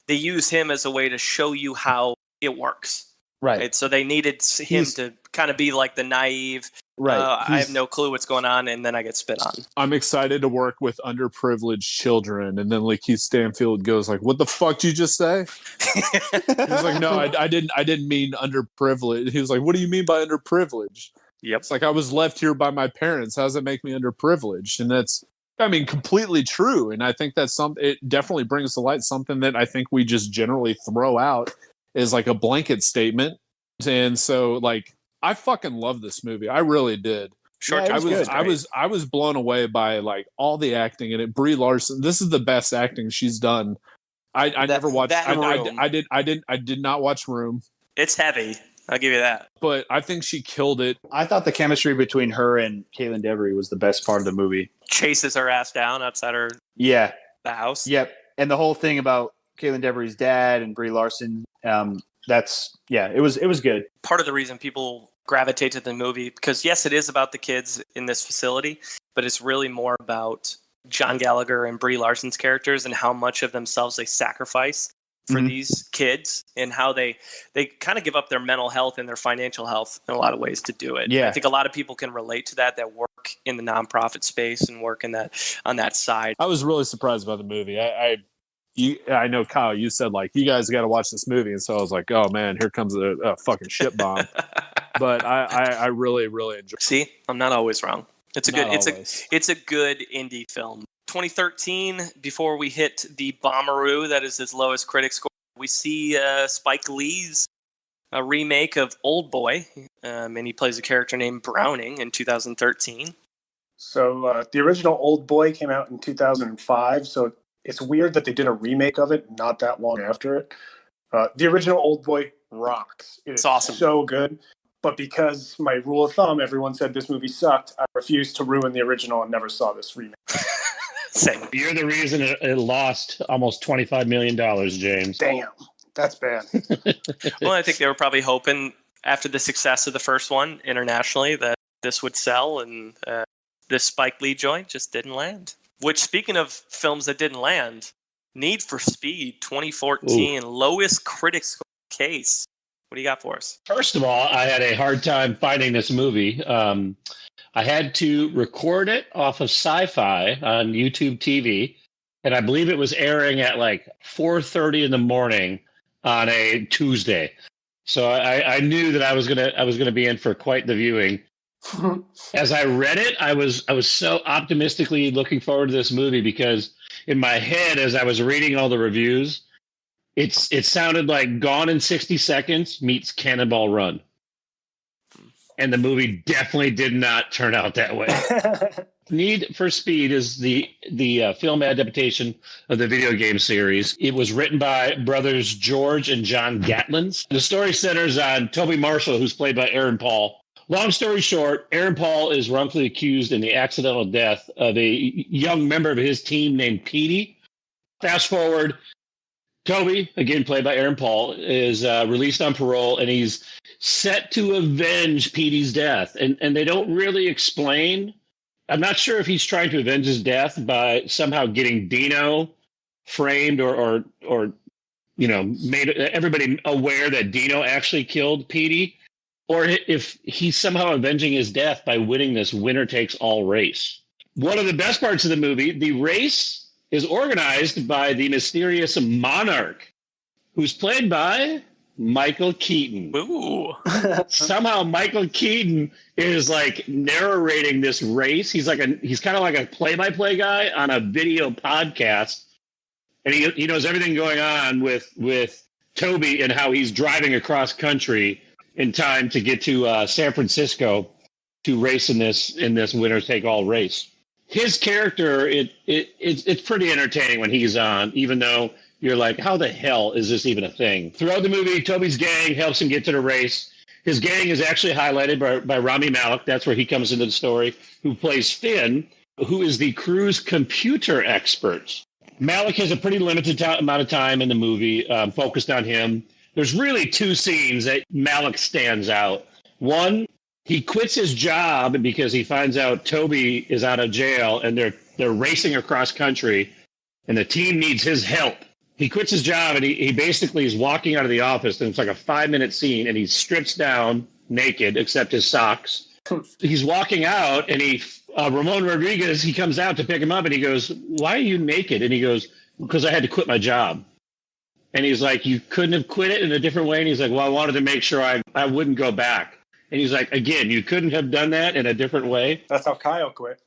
they use him as a way to show you how it works. Right. So they needed him to kind of be like the naive. Right. I have no clue what's going on, and then I get spit on. I'm excited to work with underprivileged children, and then Lakeith Stanfield goes like, "What the fuck did you just say?" He's like, "No, I didn't mean underprivileged." He was like, "What do you mean by underprivileged?" Yep. It's like, I was left here by my parents. How does it make me underprivileged? And that's, completely true. And I think that's it definitely brings to light something that I think we just generally throw out as like a blanket statement. And so like, I fucking love this movie. I really did. Sure. I was blown away by like all the acting in it. Brie Larson, this is the best acting she's done. I never watched. I did not watch Room. It's heavy. I'll give you that. But I think she killed it. I thought the chemistry between her and Caitlin Devery was the best part of the movie. Chases her ass down outside Yeah. the house. Yep. And the whole thing about Caitlin Devery's dad and Brie Larson, it was good. Part of the reason people gravitate to the movie, because yes, it is about the kids in this facility, but it's really more about John Gallagher and Brie Larson's characters and how much of themselves they sacrifice for these kids, and how they kind of give up their mental health and their financial health in a lot of ways to do it. Yeah. I think a lot of people can relate to that work in the nonprofit space and work on that side. I was really surprised by the movie. I know, Kyle, you said, like, you guys got to watch this movie. And so I was like, oh, man, here comes a fucking shit bomb. But I really, really enjoyed it. See, I'm not always wrong. It's a good indie film. 2013, before we hit the bomberoo, that is his lowest critic score, we see Spike Lee's a remake of Old Boy, and he plays a character named Browning in 2013. So the original Old Boy came out in 2005, so it's weird that they did a remake of it not that long after it. The original Old Boy rocks. It's awesome. So good. But because my rule of thumb, everyone said this movie sucked, I refused to ruin the original and never saw this remake. Same. You're the reason it lost almost $25 million, James. Damn, that's bad. Well, I think they were probably hoping after the success of the first one internationally that this would sell, and this Spike Lee joint just didn't land. Which, speaking of films that didn't land, Need for Speed 2014, lowest critic score case. What do you got for us? First of all, I had a hard time finding this movie. I had to record it off of Sci-Fi on YouTube TV, and I believe it was airing at like 4:30 in the morning on a Tuesday. So I knew that I was gonna be in for quite the viewing. As I read it, I was so optimistically looking forward to this movie, because in my head, as I was reading all the reviews, it sounded like Gone in 60 Seconds meets Cannonball Run. And the movie definitely did not turn out that way. Need for Speed is the film adaptation of the video game series. It was written by brothers George and John Gatlins. The story centers on Toby Marshall, who's played by Aaron Paul. Long story short, Aaron Paul is wrongfully accused in the accidental death of a young member of his team named Petey. Fast forward, Toby, again played by Aaron Paul, is released on parole, and he's set to avenge Petey's death. And they don't really explain. I'm not sure if he's trying to avenge his death by somehow getting Dino framed or made everybody aware that Dino actually killed Petey, or if he's somehow avenging his death by winning this winner-takes-all race. One of the best parts of the movie, the race is organized by the mysterious Monarch, who's played by Michael Keaton. Ooh. Somehow Michael Keaton is like narrating this race. He's kind of like a play-by-play guy on a video podcast. And he knows everything going on with Toby and how he's driving across country in time to get to San Francisco to race in this winner-take-all race. His character, it's pretty entertaining when he's on, even though you're like, how the hell is this even a thing? Throughout the movie, Toby's gang helps him get to the race. His gang is actually highlighted by Rami Malek. That's where he comes into the story, who plays Finn, who is the crew's computer expert. Malek has a pretty limited amount of time in the movie focused on him. There's really two scenes that Malek stands out. One, he quits his job because he finds out Toby is out of jail and they're racing across country and the team needs his help. He quits his job and he basically is walking out of the office, and it's like a 5-minute scene, and he strips down naked except his socks. He's walking out, and Ramon Rodriguez, he comes out to pick him up, and he goes, "Why are you naked?" And he goes, "Because I had to quit my job." And he's like, "You couldn't have quit it in a different way?" And he's like, "Well, I wanted to make sure I wouldn't go back." And he's like, "Again, you couldn't have done that in a different way?" That's how Kyle quit.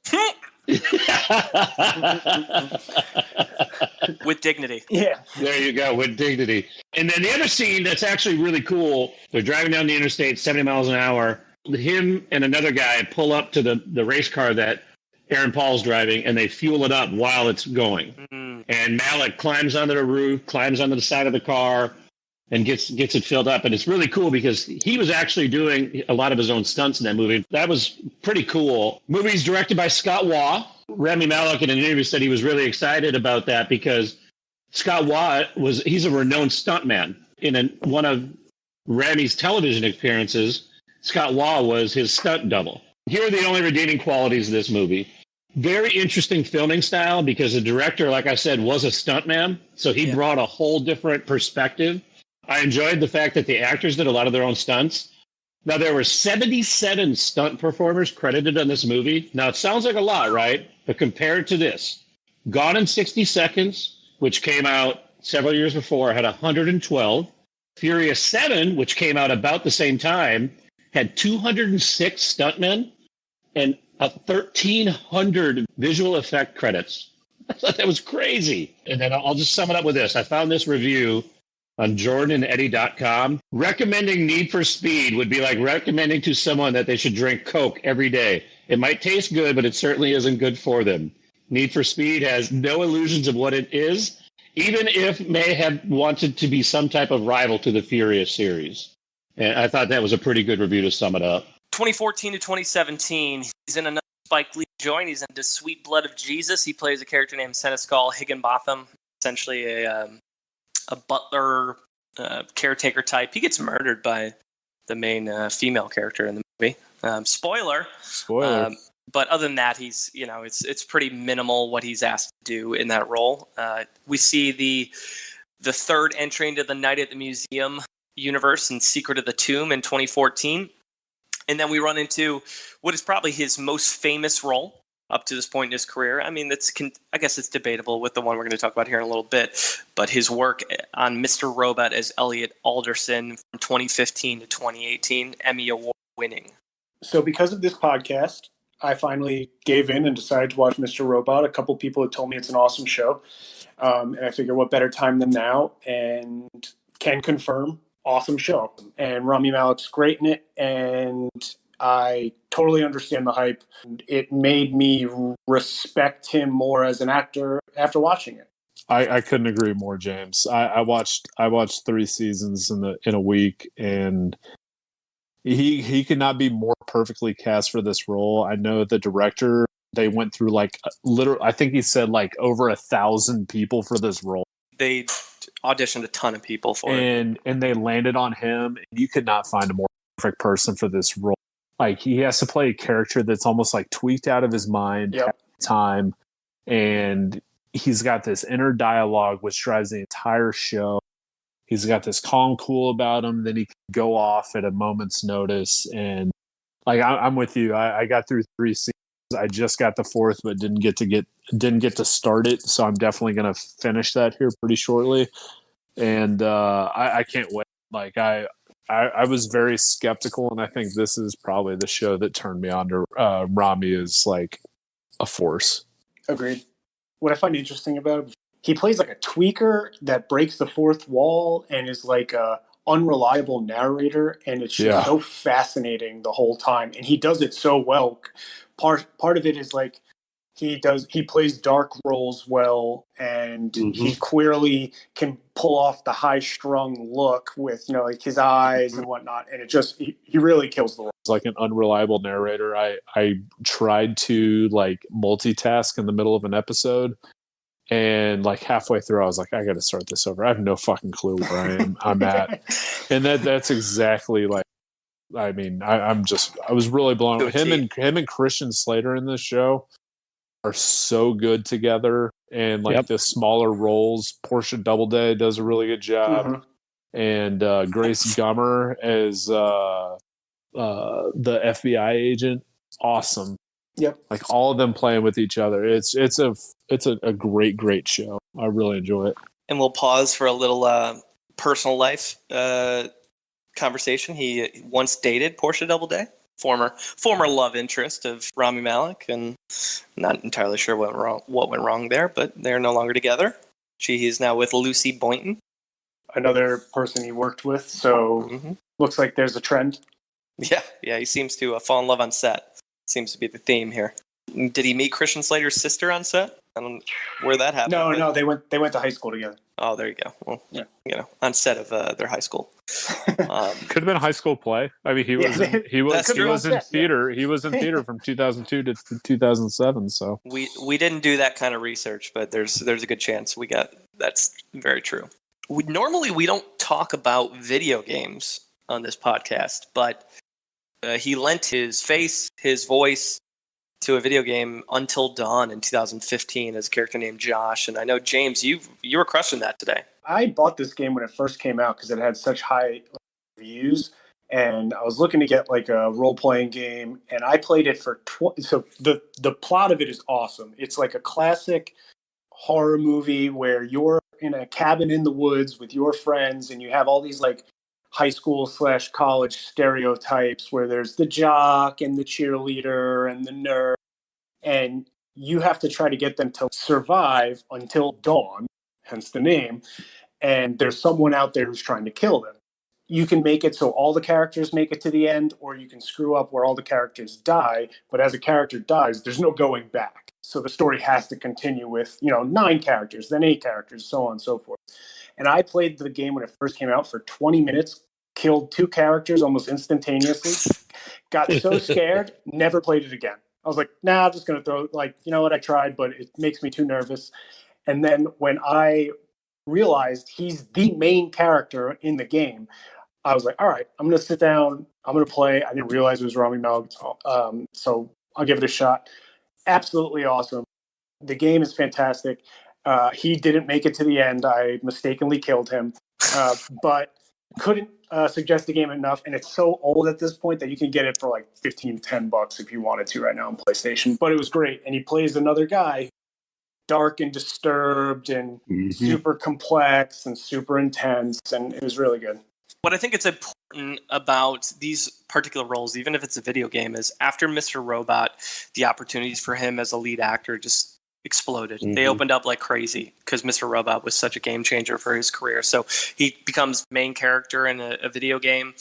With dignity. Yeah. There you go, with dignity. And then the other scene that's actually really cool, they're driving down the interstate 70 miles an hour. Him and another guy pull up to the race car that Aaron Paul's driving, and they fuel it up while it's going. And Malek climbs onto the roof, climbs onto the side of the car, and gets it filled up. And it's really cool because he was actually doing a lot of his own stunts in that movie. That was pretty cool. Movie's directed by Scott Waugh. Rami Malek in an interview said he was really excited about that because Scott Waugh he's a renowned stuntman. In one of Rami's television appearances, Scott Waugh was his stunt double. Here are the only redeeming qualities of this movie. Very interesting filming style because the director, like I said, was a stuntman. So he brought a whole different perspective. I enjoyed the fact that the actors did a lot of their own stunts. Now, there were 77 stunt performers credited on this movie. Now, it sounds like a lot, right? But compared to this, Gone in 60 Seconds, which came out several years before, had 112. Furious 7, which came out about the same time, had 206 stuntmen and 1,300 visual effect credits. I thought that was crazy. And then I'll just sum it up with this. I found this review on jordanandeddy.com. Recommending Need for Speed would be like recommending to someone that they should drink Coke every day. It might taste good, but it certainly isn't good for them. Need for Speed has no illusions of what it is, even if it may have wanted to be some type of rival to the Furious series. And I thought that was a pretty good review to sum it up. 2014 to 2017, he's in another Spike Lee joint. He's into Sweet Blood of Jesus. He plays a character named Seneschal Higginbotham, essentially a butler, caretaker type. He gets murdered by the main female character in the movie. Spoiler. But other than that, he's it's pretty minimal what he's asked to do in that role. We see the third entry into the Night at the Museum universe in Secret of the Tomb in 2014. And then we run into what is probably his most famous role up to this point in his career. I mean, I guess it's debatable with the one we're going to talk about here in a little bit. But his work on Mr. Robot as Elliot Alderson from 2015 to 2018, Emmy Award winning. So because of this podcast, I finally gave in and decided to watch Mr. Robot. A couple people had told me it's an awesome show. And I figure what better time than now, and can confirm, awesome show. And Rami Malek's great in it, and I totally understand the hype. It made me respect him more as an actor after watching it. I couldn't agree more, James. I watched 3 seasons in a week, and he could not be more perfectly cast for this role. I know the director, they went through I think he said over 1,000 people for this role. They auditioned a ton of people for it. And they landed on him. You could not find a more perfect person for this role. He has to play a character that's almost tweaked out of his mind at the time. And he's got this inner dialogue which drives the entire show. He's got this calm, cool about him. Then he can go off at a moment's notice. And I'm with you. I got through 3 seasons. I just got the 4th, but didn't get to start it. So I'm definitely going to finish that here pretty shortly. And I can't wait. I was very skeptical, and I think this is probably the show that turned me on to Rami as a force. Agreed. What I find interesting about him, he plays a tweaker that breaks the fourth wall and is a unreliable narrator, and it's just so fascinating the whole time. And he does it so well. Part of it is he plays dark roles well, and he clearly can pull off the high strung look with his eyes and whatnot, and it just he really kills the role. It's an unreliable narrator. I tried to multitask in the middle of an episode, and halfway through I was I got to start this over. I have no fucking clue where I'm at, and that's exactly I was really blown away. Him and Christian Slater in this show are so good together, and the smaller roles. Portia Doubleday does a really good job, and Grace Gummer as the FBI agent, awesome. Yep, all of them playing with each other. It's a great show. I really enjoy it. And we'll pause for a little personal life conversation. He once dated Portia Doubleday, former love interest of Rami Malek, and not entirely sure what went wrong there, but they're no longer together. She is now with Lucy Boynton, another person he worked with. So looks like there's a trend. Yeah, he seems to fall in love on set. Seems to be the theme here. Did he meet Christian Slater's sister on set? I don't where that happened. No, they went to high school together. Oh, there you go. Well, Yeah. On set of their high school. Could have been a high school play. I mean, he was in theater. He was in theater from 2002 to 2007. So we didn't do that kind of research, but there's a good chance we got. That's very true. Normally we don't talk about video games on this podcast, but he lent his face, his voice to a video game Until Dawn in 2015 as a character named Josh. And I know, James, you were crushing that today. I bought this game when it first came out because it had such high reviews, and I was looking to get like a role-playing game, and I played it for so the plot of it is awesome. It's like a classic horror movie where you're in a cabin in the woods with your friends, and you have all these like high school / college stereotypes where there's the jock and the cheerleader and the nerd, and you have to try to get them to survive until dawn, hence the name, and there's someone out there who's trying to kill them. You can make it so all the characters make it to the end, or you can screw up where all the characters die, but as a character dies, there's no going back. So the story has to continue with, 9 characters, then 8 characters, so on and so forth. And I played the game when it first came out for 20 minutes, killed 2 characters almost instantaneously, got so scared, never played it again. I was like, nah, I'm just going to throw, I tried, but it makes me too nervous. And then when I realized he's the main character in the game, I was like, all right, I'm going to sit down, I'm going to play. I didn't realize it was Rami Malek, so I'll give it a shot. Absolutely awesome. The game is fantastic. He didn't make it to the end. I mistakenly killed him, but couldn't suggest the game enough. And it's so old at this point that you can get it for like $10 if you wanted to right now on PlayStation. But it was great. And he plays another guy, dark and disturbed and super complex and super intense. And it was really good. What I think it's important about these particular roles, even if it's a video game, is after Mr. Robot, the opportunities for him as a lead actor just exploded. They opened up like crazy because Mr. Robot was such a game changer for his career. So he becomes main character in a video game,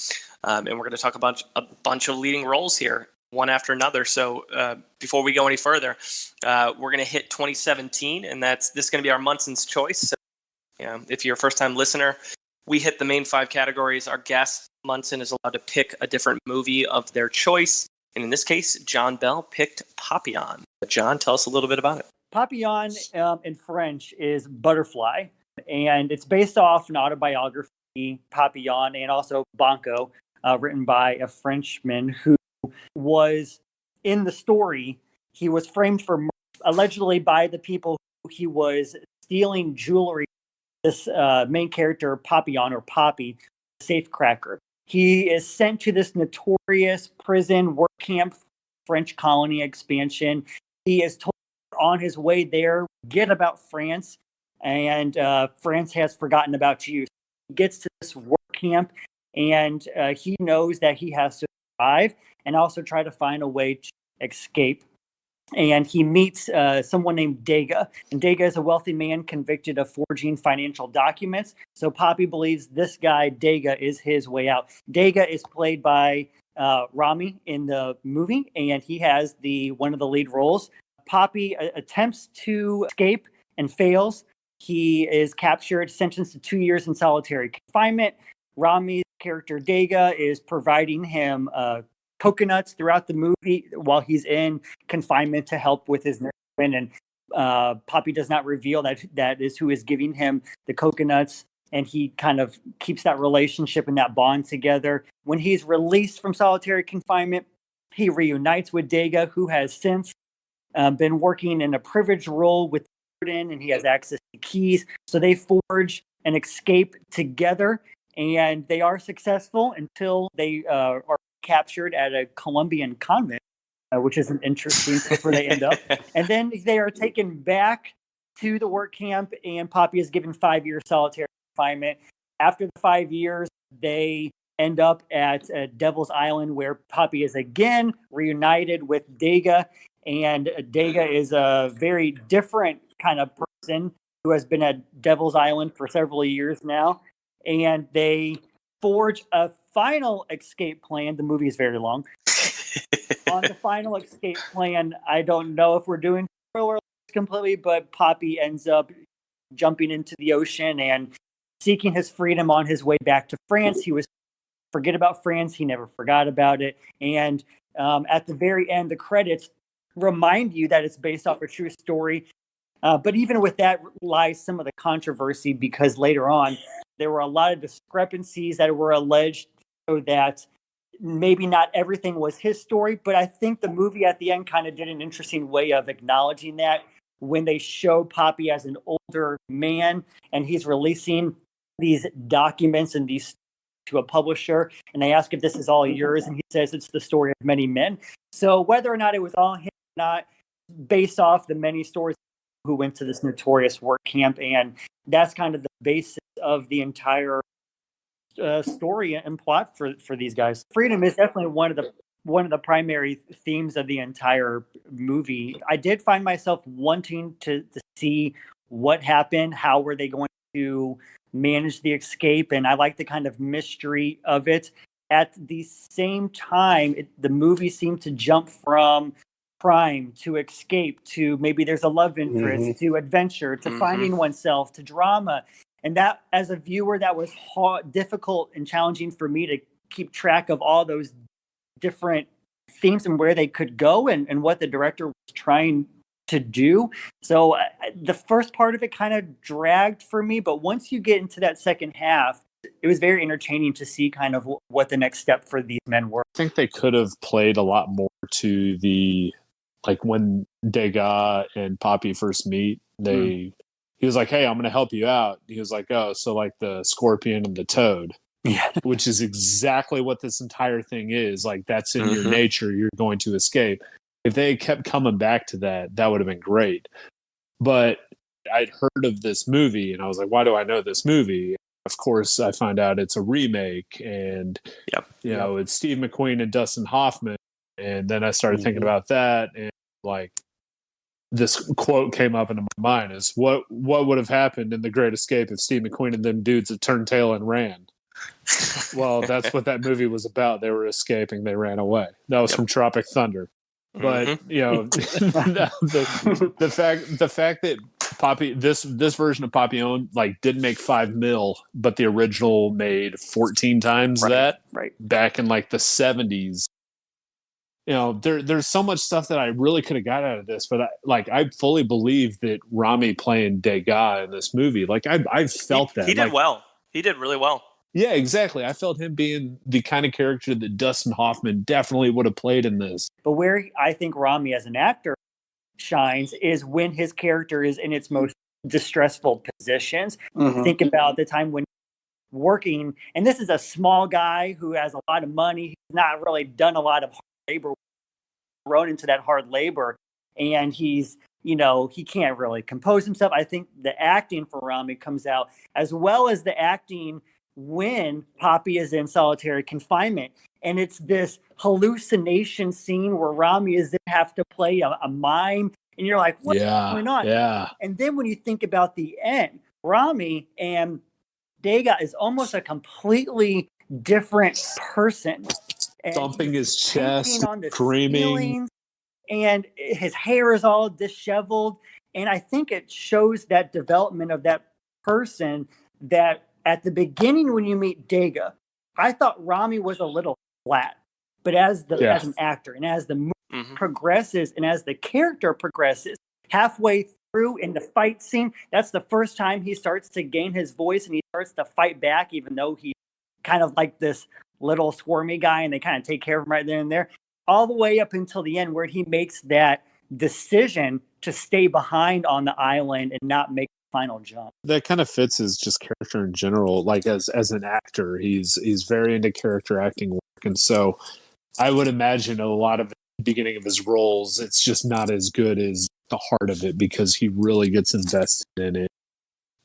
and we're going to talk about a bunch of leading roles here, one after another. So before we go any further, we're going to hit 2017, and this is going to be our Munson's Choice. So, if you're a first-time listener, we hit the main 5 categories. Our guest, Munson, is allowed to pick a different movie of their choice. And in this case, John Bell picked Papillon. John, tell us a little bit about it. Papillon in French is butterfly, and it's based off an autobiography, Papillon, and also Banco, written by a Frenchman who was in the story. He was framed for murder, allegedly by the people who he was stealing jewelry. This main character, Papillon or Poppy, safecracker. He is sent to this notorious prison work camp, French colony expansion. He is told on his way there, get about France, and France has forgotten about you. He gets to this work camp, and he knows that he has to survive and also try to find a way to escape. And he meets someone named Dega. And Dega is a wealthy man convicted of forging financial documents. So Poppy believes this guy, Dega, is his way out. Dega is played by Rami in the movie, and he has one of the lead roles. Poppy attempts to escape and fails. He is captured, sentenced to 2 years in solitary confinement. Rami's character, Dega, is providing him coconuts throughout the movie while he's in confinement to help with his nerve. And Poppy does not reveal that is who is giving him the coconuts, and he kind of keeps that relationship and that bond together. When he's released from solitary confinement, he reunites with Dega, who has since been working in a privileged role with Odin, and he has access to keys. So they forge an escape together, and they are successful until they are captured at a Colombian convent, which is an interesting place where they end up. And then they are taken back to the work camp, and Poppy is given 5 years solitary confinement. After the 5 years, they end up at Devil's Island, where Poppy is again reunited with Dega. And Dega is a very different kind of person who has been at Devil's Island for several years now. And they forge a final escape plan. The movie is very long. On the final escape plan, I don't know if we're doing spoiler, completely, but Poppy ends up jumping into the ocean and seeking his freedom on his way back to France. He was forget about France. He never forgot about it. And at the very end, the credits remind you that it's based off a true story. But even with that lies some of the controversy, because later on, there were a lot of discrepancies that were alleged, so that maybe not everything was his story. But I think the movie at the end kind of did an interesting way of acknowledging that when they show Poppy as an older man and he's releasing these documents and these to a publisher, and they ask if this is all yours, and he says it's the story of many men. So whether or not it was all him or not, based off the many stories who went to this notorious work camp, and that's kind of the basis of the entire story and plot for these guys. Freedom is definitely one of the primary themes of the entire movie. I did find myself wanting to see what happened, how were they going to manage the escape, and I like the kind of mystery of it. At the same time, the movie seemed to jump from crime to escape to maybe there's a love interest to adventure to finding oneself to drama. And that, as a viewer, that was difficult and challenging for me to keep track of all those different themes and where they could go and what the director was trying to do. So the first part of it kind of dragged for me, but once you get into that second half, it was very entertaining to see kind of what the next step for these men were. I think they could have played a lot more to the, like when Degas and Poppy first meet, he was like, hey, I'm going to help you out. He was like, oh, so like the scorpion and the toad. Yeah. Which is exactly what this entire thing is. Like, that's in your nature. You're going to escape. If they kept coming back to that, that would have been great. But I'd heard of this movie, and I was like, why do I know this movie? Of course, I find out it's a remake, and you know, it's Steve McQueen and Dustin Hoffman. And then I started thinking about that, and like this quote came up into my mind: is what would have happened in The Great Escape if Steve McQueen and them dudes had turned tail and ran? Well, that's what that movie was about. They were escaping, they ran away. That was from Tropic Thunder. But you know, the fact that Poppy, this version of Papillon, like, didn't make $5 million, but the original made 14 times that back in like the 70s. You know, there's so much stuff that I really could have got out of this, but I fully believe that Rami playing Degas in this movie, like I felt that he did well. He did really well. Yeah, exactly. I felt him being the kind of character that Dustin Hoffman definitely would have played in this. But where I think Rami as an actor shines is when his character is in its most distressful positions. Think about the time when working, and this is a small guy who has a lot of money. He's not really done a lot of hard labor, thrown into that hard labor, and he's, you know, he can't really compose himself. I think the acting for Rami comes out, as well as the acting when Poppy is in solitary confinement. And it's this hallucination scene where Rami is have to play a mime, and you're like, what's going on? Yeah. And then when you think about the end, Rami and Degas is almost a completely different person. Thumping his chest, screaming. Ceilings, and his hair is all disheveled. And I think it shows that development of that person, that at the beginning when you meet Degas, I thought Rami was a little flat. But as an actor, and as the movie progresses, and as the character progresses, halfway through in the fight scene, that's the first time he starts to gain his voice and he starts to fight back, even though he's kind of like this little squirmy guy, and they kind of take care of him right then and there, all the way up until the end where he makes that decision to stay behind on the island and not make the final jump. That kind of fits his just character in general. Like as an actor, he's very into character acting work, and so I would imagine a lot of the beginning of his roles, it's just not as good as the heart of it, because he really gets invested in it.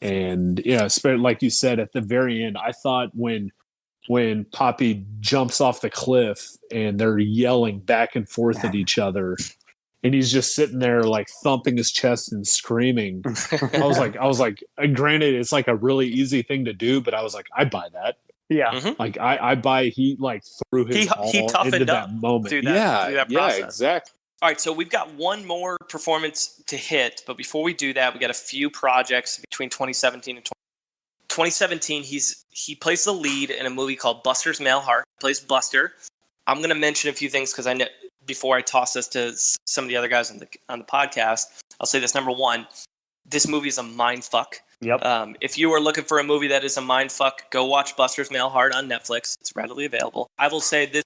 And yeah, like you said, at the very end, I thought when Poppy jumps off the cliff and they're yelling back and forth at each other, and he's just sitting there like thumping his chest and screaming. I was like, granted, it's like a really easy thing to do, but I was like, I buy that. Yeah. Like I buy he like threw his all he toughened into up that moment. through that process. Exactly. All right, so we've got one more performance to hit, but before we do that, we got a few projects between 2017 and 2017. He plays the lead in a movie called Buster's Male Heart. He plays Buster. I'm going to mention a few things because I know before I toss this to some of the other guys on the podcast. I'll say this: number one, this movie is a mind fuck. Yep. If you are looking for a movie that is a mind fuck, go watch Buster's Male Heart on Netflix. It's readily available. I will say this is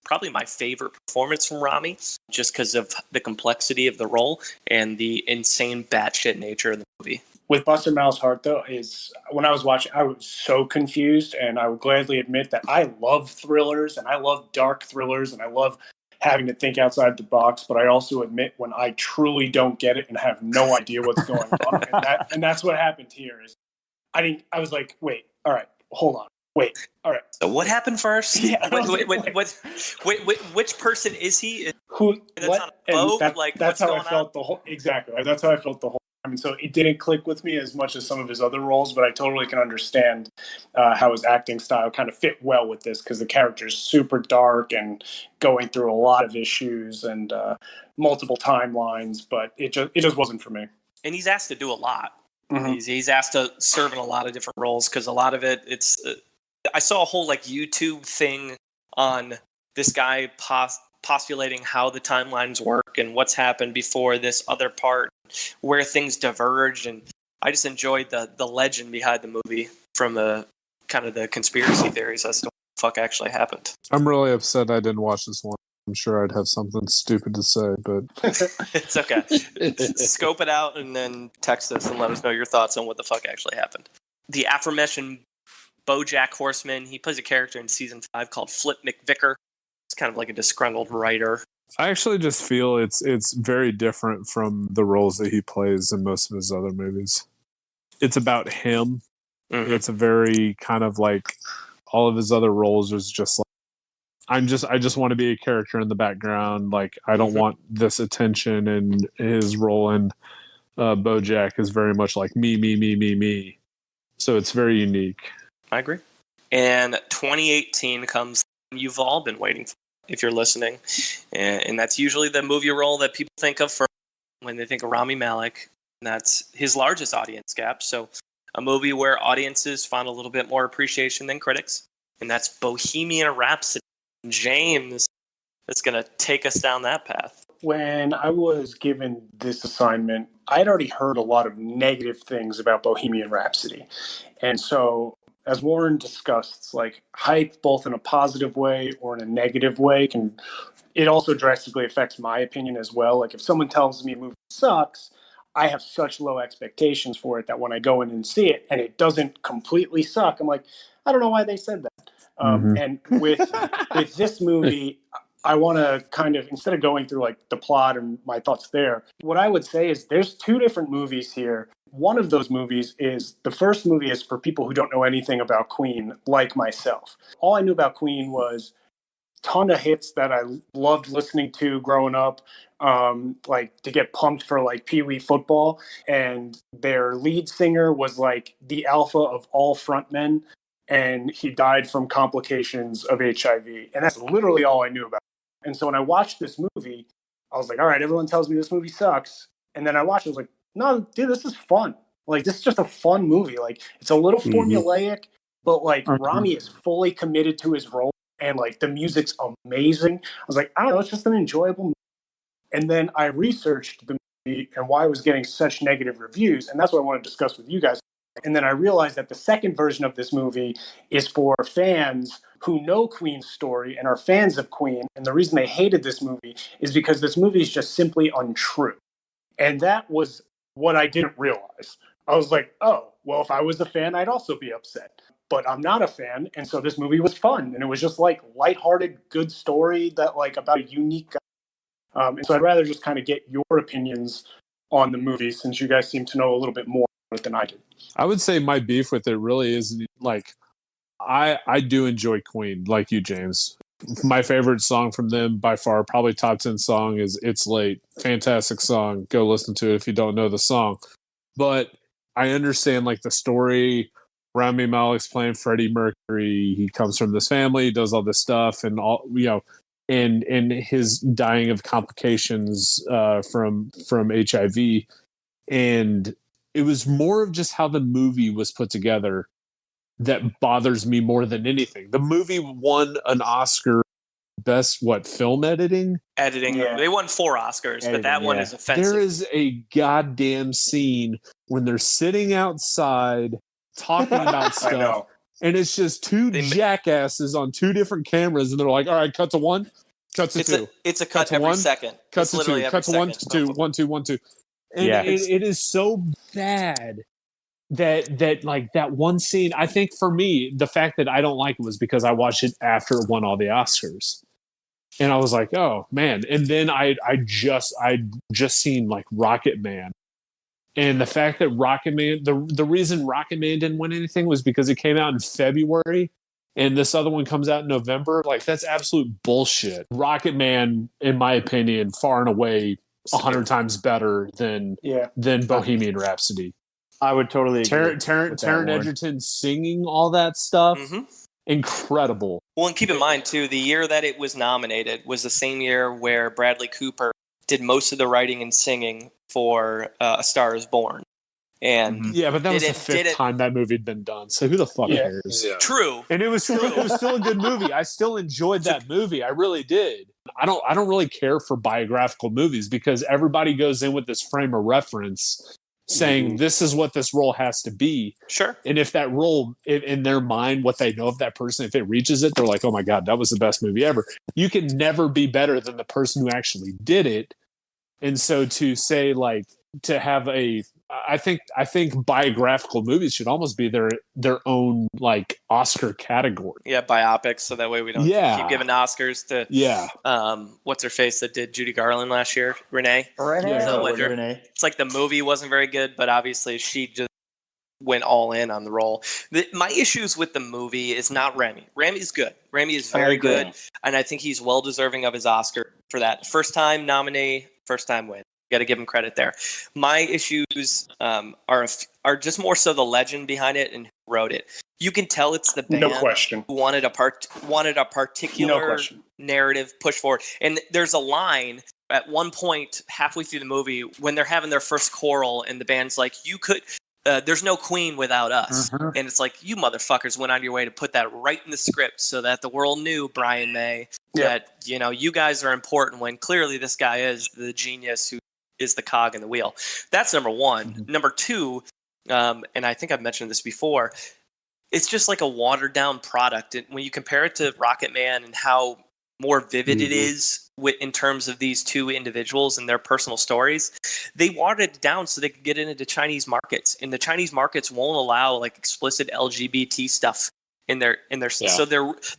probably my favorite performance from Rami, just because of the complexity of the role and the insane batshit nature of the movie. With Buster Mal's Heart, though, is when I was watching, I was so confused, and I would gladly admit that I love thrillers, and I love dark thrillers, and I love having to think outside the box, but I also admit when I truly don't get it and have no idea what's going on, and that's what happened here. Is I was like, wait, all right, hold on, wait, all right. So what happened first? Yeah, which person is he? Who? That's what? on a boat? That's how I felt the whole. Exactly. That's how I felt the whole. I mean, so it didn't click with me as much as some of his other roles, but I totally can understand how his acting style kind of fit well with this because the character's super dark and going through a lot of issues and multiple timelines, but it just wasn't for me. And he's asked to do a lot. Mm-hmm. He's asked to serve in a lot of different roles because a lot of it's. I saw a whole YouTube thing on this guy postulating how the timelines work and what's happened before this other part, where things diverged, and I just enjoyed the legend behind the movie from the kind of the conspiracy theories as to what the fuck actually happened. I'm really upset I didn't watch this one. I'm sure I'd have something stupid to say, but It's okay. Scope it out and then text us and let us know your thoughts on what the fuck actually happened. The aforementioned BoJack Horseman, he plays a character in season 5 called Flip McVicker. It's kind of like a disgruntled writer. I actually just feel it's very different from the roles that he plays in most of his other movies. It's about him. Mm-hmm. It's a very kind of like all of his other roles is just like I just want to be a character in the background. Like I don't want this attention, and his role in BoJack is very much like me. So it's very unique. I agree. And 2018 comes. You've all been waiting for, if you're listening, and that's usually the movie role that people think of for when they think of Rami Malek. And that's his largest audience gap. So a movie where audiences found a little bit more appreciation than critics, and that's Bohemian Rhapsody. James is going to take us down that path. When I was given this assignment, I'd already heard a lot of negative things about Bohemian Rhapsody. And so, as Warren discussed, like hype both in a positive way or in a negative way it also drastically affects my opinion as well. Like if someone tells me a movie sucks, I have such low expectations for it that when I go in and see it and it doesn't completely suck, I'm like, I don't know why they said that. And with this movie, I want to kind of, instead of going through like the plot and my thoughts there, what I would say is there's two different movies here. One of those movies is, the first movie is for people who don't know anything about Queen, like myself. All I knew about Queen was a ton of hits that I loved listening to growing up, like to get pumped for like Pee Wee football. And their lead singer was like the alpha of all frontmen. And he died from complications of HIV. And that's literally all I knew about. And so when I watched this movie, I was like, all right, everyone tells me this movie sucks. And then I watched it, I was like, no, dude, this is fun. Like, this is just a fun movie. Like, it's a little formulaic, but like Rami is fully committed to his role. And like, the music's amazing. I was like, I don't know, it's just an enjoyable movie. And then I researched the movie and why it was getting such negative reviews. And that's what I want to discuss with you guys. And then I realized that the second version of this movie is for fans who know Queen's story and are fans of Queen. And the reason they hated this movie is because this movie is just simply untrue. And that was what I didn't realize. I was like, oh, well, if I was a fan, I'd also be upset. But I'm not a fan. And so this movie was fun. And it was just like lighthearted, good story that like about a unique guy. And so I'd rather just kind of get your opinions on the movie since you guys seem to know a little bit more than I did. I would say my beef with it really is like I do enjoy Queen, like you, James. My favorite song from them by far, probably top 10 song, is It's Late. Fantastic song. Go listen to it if you don't know the song. But I understand like the story. Rami Malek's playing Freddie Mercury. He comes from this family, does all this stuff, and all and his dying of complications from HIV, and it was more of just how the movie was put together that bothers me more than anything. The movie won an Oscar best film editing. Yeah. They won 4 Oscars, but that one is offensive. There is a goddamn scene when they're sitting outside talking about stuff, and it's just two jackasses on 2 different cameras, and they're like, all right, cut to 1, cut to 2. It's a cut every 1, second. Cut to 2, cut to 1 to 2, 1, 2, 1, 2. And it is so bad that like that one scene, I think for me, the fact that I don't like it was because I watched it after it won all the Oscars. And I was like, oh man. And then I just seen like Rocket Man. And the fact that Rocket Man, the reason Rocket Man didn't win anything was because it came out in February and this other one comes out in November. Like, that's absolute bullshit. Rocket Man, in my opinion, far and away 100 times better than Bohemian Rhapsody. I would totally agree. Taron Egerton singing all that stuff. Mm-hmm. Incredible. Well, and keep in mind, too, the year that it was nominated was the same year where Bradley Cooper did most of the writing and singing for A Star is Born. And yeah, but that was the 5th time that movie had been done. So who the fuck cares? Yeah. True. And it was still a good movie. I still enjoyed that movie. I really did. I don't really care for biographical movies because everybody goes in with this frame of reference saying this is what this role has to be. Sure. And if that role, in their mind, what they know of that person, if it reaches it, they're like, oh my God, that was the best movie ever. You can never be better than the person who actually did it. And so to say, like, to have I think biographical movies should almost be their own like Oscar category. Yeah, biopics, so that way we don't keep giving Oscars to what's her face that did Judy Garland last year, Renee. Renee. It's like the movie wasn't very good, but obviously she just went all in on the role. My issues with the movie is not Rami. Rami's good. Rami is very good, and I think he's well deserving of his Oscar for that. First time nominee, first time win. Got to give him credit there. My issues are just more so the legend behind it and who wrote it. You can tell it's the band who wanted a particular narrative pushed forward. And there's a line at one point halfway through the movie when they're having their first choral and the band's like, there's no Queen without us. And it's like, you motherfuckers went on your way to put that right in the script so that the world knew, Brian May, that, you guys are important when clearly this guy is the genius who is the cog in the wheel. That's number one. Number 2, and I think I've mentioned this before, it's just like a watered down product. And when you compare it to Rocket Man and how more vivid it is in terms of these 2 individuals and their personal stories, they watered it down so they could get into Chinese markets. And the Chinese markets won't allow like explicit LGBT stuff in their so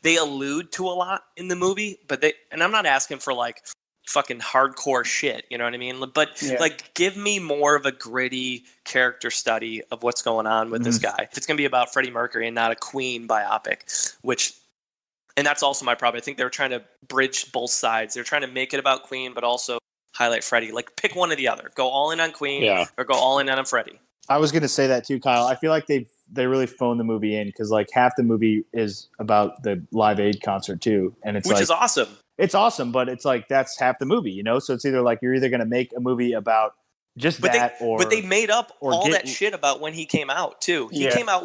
they allude to a lot in the movie, but and I'm not asking for like fucking hardcore shit, you know what I mean? But like, give me more of a gritty character study of what's going on with this guy. If it's going to be about Freddie Mercury and not a Queen biopic, and that's also my problem. I think they were trying to bridge both sides. They're trying to make it about Queen, but also highlight Freddie. Like, pick one or the other. Go all in on Queen or go all in on Freddie. I was going to say that too, Kyle. I feel like they really phoned the movie in because like half the movie is about the Live Aid concert too, and which is awesome. It's awesome, but it's like that's half the movie, So it's either like you're either going to make a movie about just but they made up all that shit about when he came out too. He came out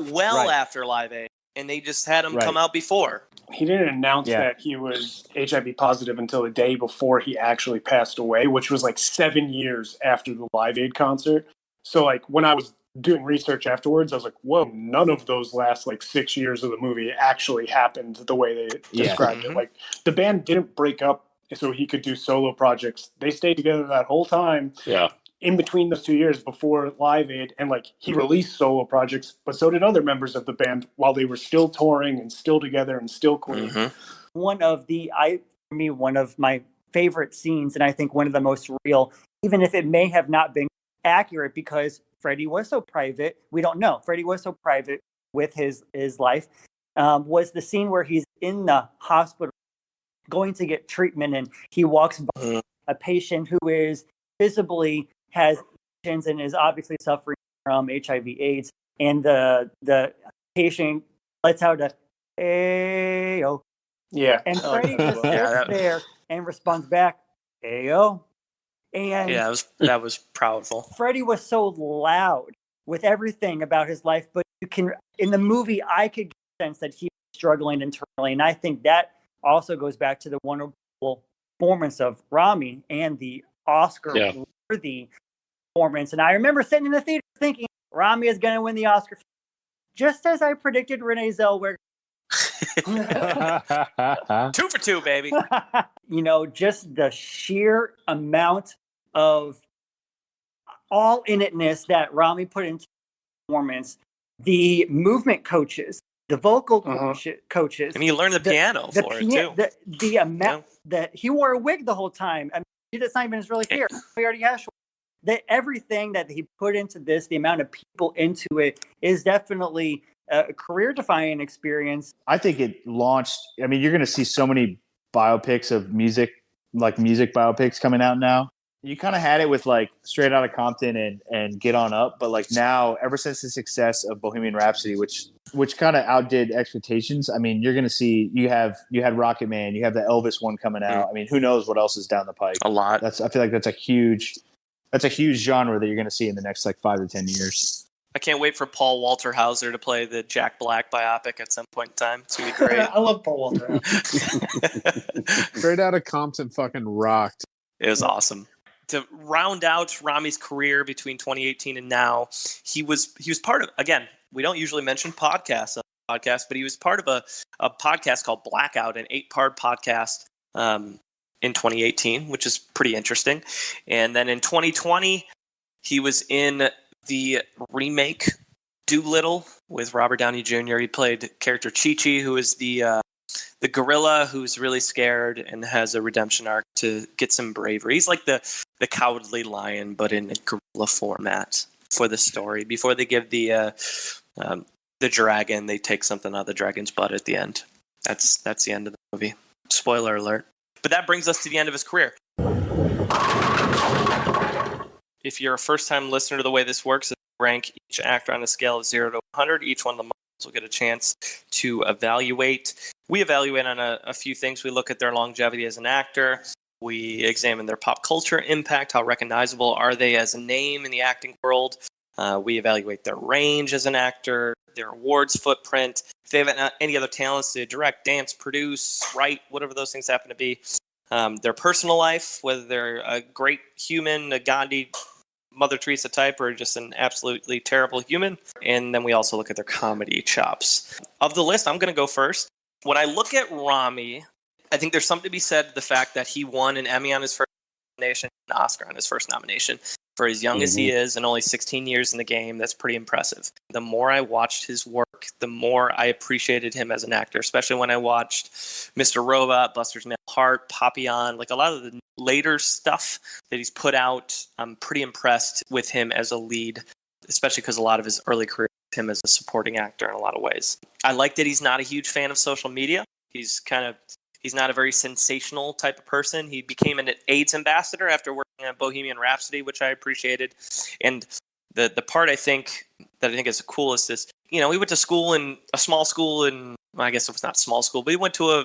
after Live Aid, and they just had him come out before. He didn't announce that he was HIV positive until the day before he actually passed away, which was like 7 years after the Live Aid concert. So like when I was doing research afterwards, I was like, whoa, none of those last like 6 years of the movie actually happened the way they described it. Like, the band didn't break up so he could do solo projects. They stayed together that whole time. Yeah. In between those 2 years before Live Aid, and like he released solo projects, but so did other members of the band while they were still touring and still together and still Queen. One of my favorite scenes, and I think one of the most real, even if it may have not been accurate because Freddie was so private. We don't know. Freddie was so private with his life. Was the scene where he's in the hospital going to get treatment, and he walks by a patient who is visibly has and is obviously suffering from HIV/AIDS, and the patient lets out a "Ayo." Yeah. And Freddie just sits there and responds back, "Ayo." And Yeah, that was powerful. Freddie was so loud with everything about his life, but you can, in the movie, I could get a sense that he was struggling internally. And I think that also goes back to the wonderful performance of Rami and the Oscar-worthy performance. And I remember sitting in the theater thinking, Rami is going to win the Oscar, just as I predicted Renee Zellweger. 2 for 2, baby. You know, just the sheer amount of all in itness that Rami put into the performance, the movement coaches, the vocal coaches. And he learned the piano for it, too. The amount that he wore a wig the whole time. I mean, it's not even his really hair. He already has short. That everything that he put into this, the amount of people into it, is definitely a career-defining experience. I think it launched. I mean, you're going to see so many biopics of music, like music biopics coming out now. You kind of had it with like Straight Outta Compton and Get On Up, but like now, ever since the success of Bohemian Rhapsody, which kind of outdid expectations. I mean, you're going to see you had Rocket Man, you have the Elvis one coming out. I mean, who knows what else is down the pike? A lot. I feel like that's a huge genre that you're going to see in the next like 5 to 10 years. I can't wait for Paul Walter Hauser to play the Jack Black biopic at some point in time. It's going to be great. I love Paul Walter. Straight Outta Compton fucking rocked. It was awesome. To round out Rami's career between 2018 and now, he was part of, again, we don't usually mention podcasts on the podcast, but he was part of a podcast called Blackout, an 8-part podcast in 2018, which is pretty interesting. And then in 2020, he was in the remake Doolittle with Robert Downey Jr. He played character Chi-Chi, who is the gorilla who's really scared and has a redemption arc to get some bravery. He's like the cowardly lion, but in a gorilla format for the story. Before they give the dragon, they take something out of the dragon's butt at the end. That's the end of the movie. Spoiler alert. But that brings us to the end of his career. If you're a first-time listener to the way this works, rank each actor on a scale of 0 to 100. Each one of the models will get a chance to evaluate. We evaluate on a few things. We look at their longevity as an actor. We examine their pop culture impact. How recognizable are they as a name in the acting world? We evaluate their range as an actor, their awards footprint, if they have any other talents to direct, dance, produce, write, whatever those things happen to be. Their personal life, whether they're a great human, a Gandhi, Mother Teresa type, or just an absolutely terrible human. And then we also look at their comedy chops. Of the list, I'm going to go first. When I look at Rami, I think there's something to be said to the fact that he won an Emmy on his first nomination, an Oscar on his first nomination. For as young as he is and only 16 years in the game, that's pretty impressive. The more I watched his work, the more I appreciated him as an actor, especially when I watched Mr. Robot, Buster's Male Heart, Papillon, like a lot of the later stuff that he's put out. I'm pretty impressed with him as a lead, especially because a lot of his early career was him as a supporting actor in a lot of ways. I like that he's not a huge fan of social media. He's not a very sensational type of person. He became an AIDS ambassador after working on Bohemian Rhapsody, which I appreciated. And the part I think is the coolest is, you know, he went to school in a small school in, well, I guess it was not small school, but he went to a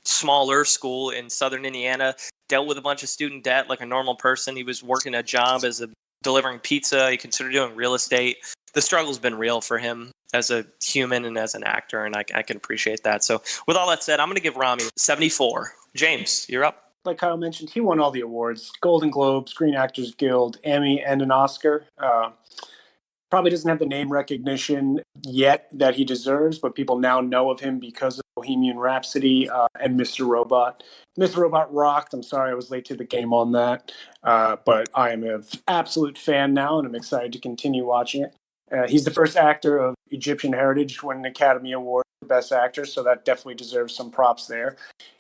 smaller school in southern Indiana, dealt with a bunch of student debt like a normal person. He was working a job as delivering pizza. He considered doing real estate. The struggle's been real for him as a human and as an actor, and I can appreciate that. So with all that said, I'm going to give Rami 74. James, you're up. Like Kyle mentioned, he won all the awards: Golden Globe, Screen Actors Guild, Emmy, and an Oscar. Probably doesn't have the name recognition yet that he deserves, but people now know of him because of Bohemian Rhapsody and Mr. Robot. Mr. Robot rocked. I'm sorry I was late to the game on that, but I am an absolute fan now, and I'm excited to continue watching it. He's the first actor of Egyptian heritage to win an Academy Award for Best Actor, so that definitely deserves some props there.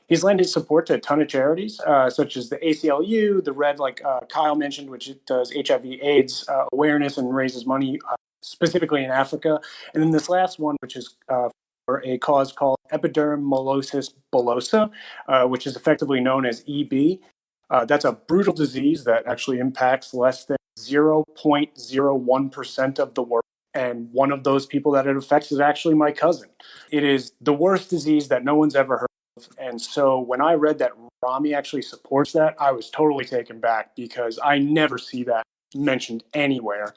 He's lended support to a ton of charities, such as the ACLU, the Red, like Kyle mentioned, which does HIV/AIDS awareness and raises money specifically in Africa. And then this last one, which is for a cause called epidermolysis bullosa, which is effectively known as EB. That's a brutal disease that actually impacts less than 0.01% of the world. And one of those people that it affects is actually my cousin. It is the worst disease that no one's ever heard of. And so when I read that Rami actually supports that, I was totally taken back because I never see that mentioned anywhere.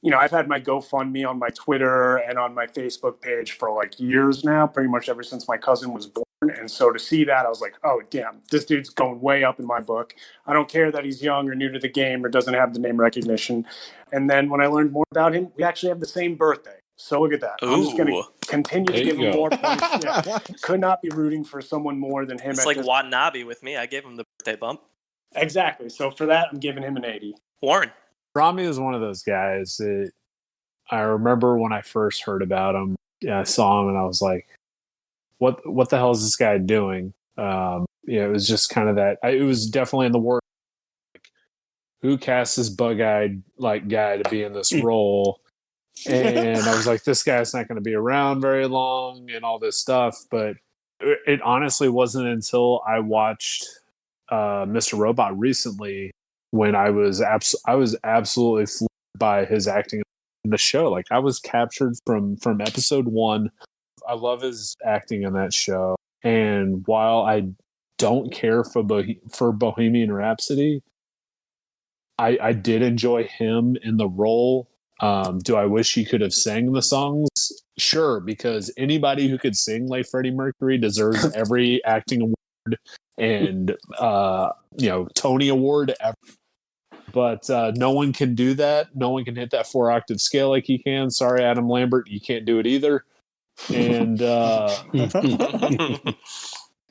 You know, I've had my GoFundMe on my Twitter and on my Facebook page for like years now, pretty much ever since my cousin was born. And so to see that, I was like, oh, damn, this dude's going way up in my book. I don't care that he's young or new to the game or doesn't have the name recognition. And then when I learned more about him, we actually have the same birthday. So look at that. I'm just going to continue to give him more points. Yeah. Could not be rooting for someone more than him. It's like Watanabe with me. I gave him the birthday bump. Exactly. So for that, I'm giving him an 80. Warren. Rami is one of those guys that I remember when I first heard about him. Yeah, I saw him and I was like, "What the hell is this guy doing?" It was just kind of that. It was definitely in the work. Like, who cast this bug-eyed guy to be in this role? And I was like, this guy's not going to be around very long and all this stuff. But it honestly wasn't until I watched Mr. Robot recently when I was absolutely floored by his acting in the show. Like, I was captured from episode 1. I love his acting in that show. And while I don't care for Bohemian Rhapsody, I did enjoy him in the role. Do I wish he could have sang the songs? Sure, because anybody who could sing like Freddie Mercury deserves every acting award and Tony Award ever. But no one can do that. No one can hit that 4-octave scale like he can. Sorry, Adam Lambert, you can't do it either. And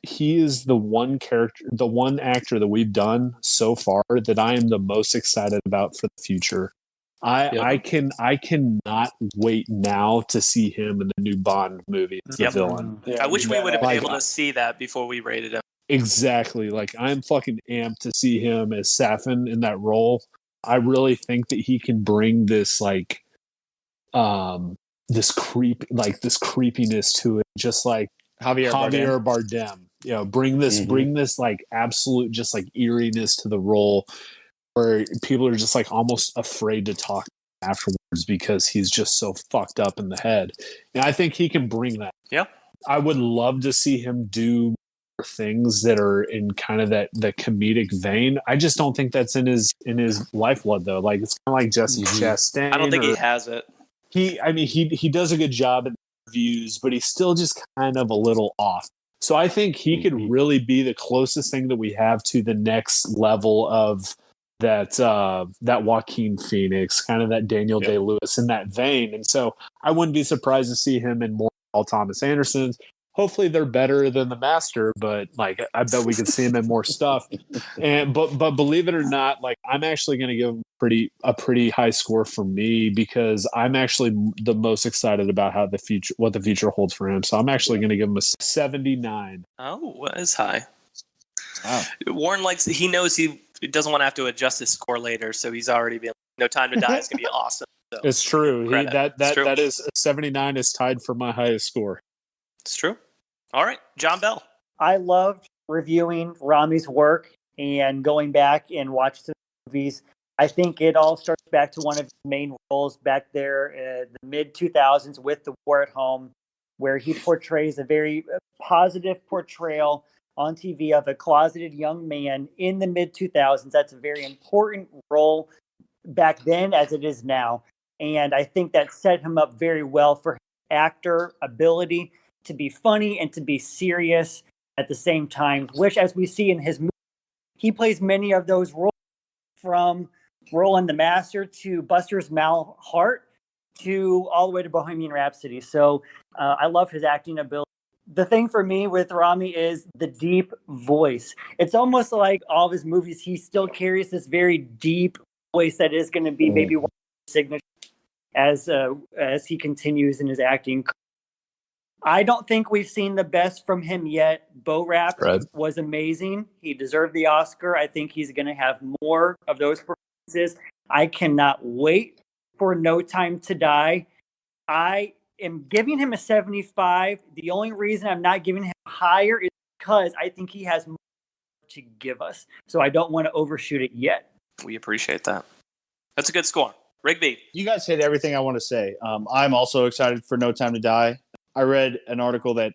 he is the one actor that we've done so far that I am the most excited about for the future. I cannot wait now to see him in the new Bond movie as the villain. Yeah, I wish we would have been able to see that before we rated him. Exactly. Like, I'm fucking amped to see him as Safin in that role. I really think that he can bring this this creepiness to it, just like Javier Bardem. You know, bring this like absolute just like eeriness to the role where people are just like almost afraid to talk afterwards because he's just so fucked up in the head. And I think he can bring that. Yeah. I would love to see him do things that are in kind of the comedic vein. I just don't think that's in his lifeblood though. Like, it's kind of like Jesse Chastain. I don't think he has it. He does a good job at interviews, but he's still just kind of a little off. So I think he could really be the closest thing that we have to the next level of that Joaquin Phoenix, kind of that Daniel Day-Lewis in that vein. And so I wouldn't be surprised to see him in more Paul Thomas Andersons. Hopefully they're better than the Master, but like, I bet we could see him in more stuff. And but believe it or not, like, I'm actually going to give him a pretty high score for me because I'm actually the most excited about what the future holds for him. So I'm actually going to give him a 79. Oh, that is high. Wow. Warren he knows he doesn't want to have to adjust his score later, so he's already been No Time to Die is going to be awesome. So it's true. It's true. That is 79 is tied for my highest score. It's true. All right, John Bell. I loved reviewing Rami's work and going back and watching some movies. I think it all starts back to one of his main roles back there in the mid-2000s with The War at Home, where he portrays a very positive portrayal on TV of a closeted young man in the mid-2000s. That's a very important role back then as it is now. And I think that set him up very well for his actor ability to be funny and to be serious at the same time, which, as we see in his movie, he plays many of those roles, from Roland the Master to Buster's Malhart to all the way to Bohemian Rhapsody. So I love his acting ability. The thing for me with Rami is the deep voice. It's almost like all of his movies, he still carries this very deep voice that is going to be maybe one of his signature as he continues in his acting. I don't think we've seen the best from him yet. Bo Rap was amazing. He deserved the Oscar. I think he's going to have more of those performances. I cannot wait for No Time to Die. I am giving him a 75. The only reason I'm not giving him higher is because I think he has more to give us. So I don't want to overshoot it yet. We appreciate that. That's a good score. Rigby. You guys hit everything I want to say. I'm also excited for No Time to Die. I read an article that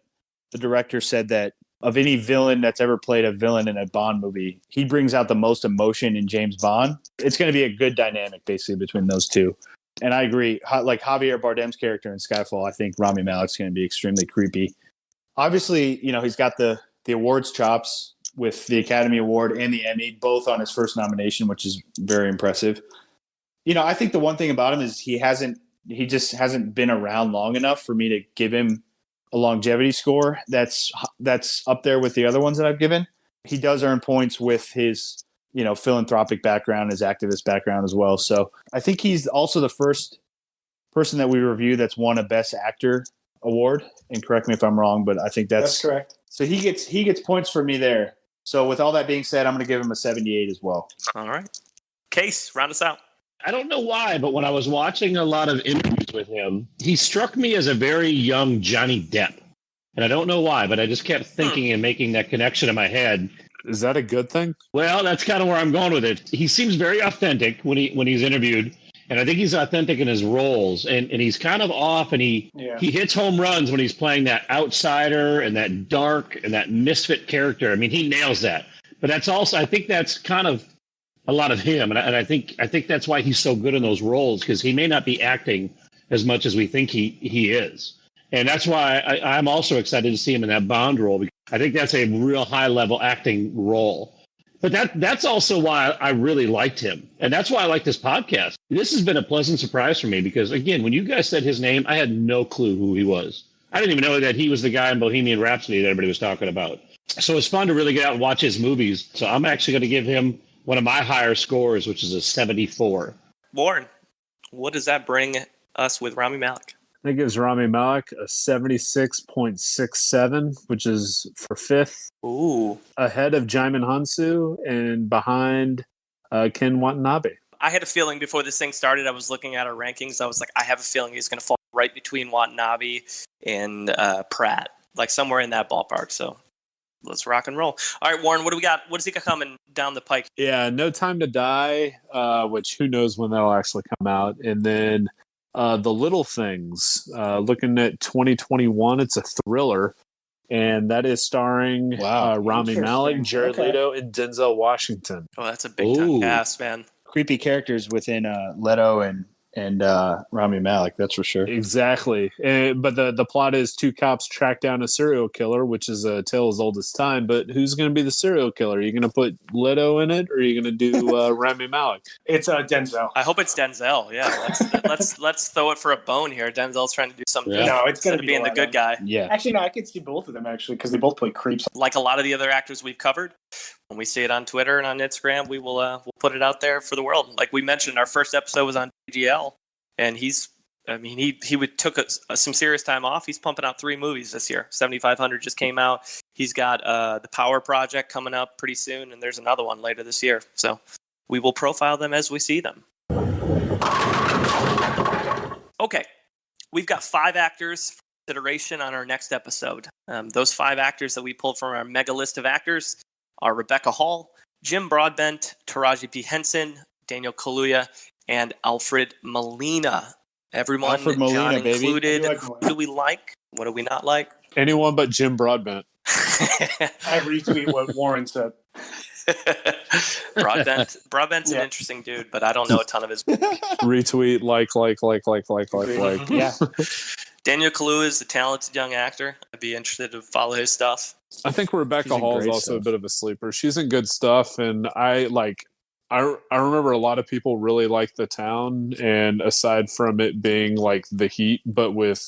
the director said that of any villain that's ever played a villain in a Bond movie, he brings out the most emotion in James Bond. It's going to be a good dynamic, basically, between those two. And I agree. Like Javier Bardem's character in Skyfall, I think Rami Malek's going to be extremely creepy. Obviously, he's got the awards chops with the Academy Award and the Emmy, both on his first nomination, which is very impressive. I think the one thing about him is he just hasn't been around long enough for me to give him a longevity score that's up there with the other ones that I've given. He does earn points with his philanthropic background, his activist background as well. So I think he's also the first person that we review that's won a Best Actor award. And correct me if I'm wrong, but I think that's correct. So he gets points for me there. So with all that being said, I'm going to give him a 78 as well. All right. Case, round us out. I don't know why, but when I was watching a lot of interviews with him, he struck me as a very young Johnny Depp. And I don't know why, but I just kept thinking and making that connection in my head. Is that a good thing? Well, that's kind of where I'm going with it. He seems very authentic when he's interviewed, and I think he's authentic in his roles. And he's kind of off, and he hits home runs when he's playing that outsider and that dark and that misfit character. I mean, he nails that. But that's also, I think that's kind of a lot of him, and I think that's why he's so good in those roles, because he may not be acting as much as we think he is. And that's why I'm also excited to see him in that Bond role, because I think that's a real high-level acting role. But that's also why I really liked him. And that's why I like this podcast. This has been a pleasant surprise for me because, again, when you guys said his name, I had no clue who he was. I didn't even know that he was the guy in Bohemian Rhapsody that everybody was talking about. So it's fun to really get out and watch his movies. So I'm actually going to give him one of my higher scores, which is a 74. Warren, what does that bring us with Rami Malek? That gives Rami Malek a 76.67, which is for fifth. Ooh. Ahead of Jaimin Hansu and behind Ken Watanabe. I had a feeling before this thing started, I was looking at our rankings. I was like, I have a feeling he's going to fall right between Watanabe and Pratt, like somewhere in that ballpark. So let's rock and roll. All right, Warren, what do we got? What does he got coming down the pike? Yeah, No Time to Die, which who knows when that'll actually come out. And then The Little Things, looking at 2021, it's a thriller. And that is starring Rami Malek, Jared Leto, and Denzel Washington. Oh, that's a big time cast, man. Creepy characters within Leto and Rami Malek, that's for sure. Exactly. But the plot is two cops track down a serial killer, which is a tale as old as time. But who's going to be the serial killer? Are you going to put Leto in it, or are you going to do Rami Malek? It's Denzel. I hope it's Denzel. Yeah, let's throw it for a bone here. Denzel's trying to do something. Yeah. No, it's going to be being the good guy. Yeah. Actually, no, I could see both of them actually because they both play creeps. Like a lot of the other actors we've covered, when we see it on Twitter and on Instagram, we'll put it out there for the world. Like we mentioned, our first episode was on DGL. And he took some serious time off. He's pumping out 3 movies this year. 7500 just came out. He's got the Power Project coming up pretty soon, and there's another one later this year. So we will profile them as we see them. Okay, we've got 5 actors for consideration on our next episode. Those 5 actors that we pulled from our mega list of actors are Rebecca Hall, Jim Broadbent, Taraji P. Henson, Daniel Kaluuya, and Alfred Molina. Everyone, Alfred Molina, John baby. included. Who do we like? What do we not like? Anyone but Jim Broadbent. I retweet what Warren said. Broadbent's an interesting dude, but I don't know a ton of his. Retweet, like. Yeah. Daniel Kaluuya is a talented young actor. I'd be interested to follow his stuff. I think Rebecca Hall is also a bit of a sleeper. She's in good stuff, and I remember a lot of people really like The Town, and aside from it being like The Heat, but with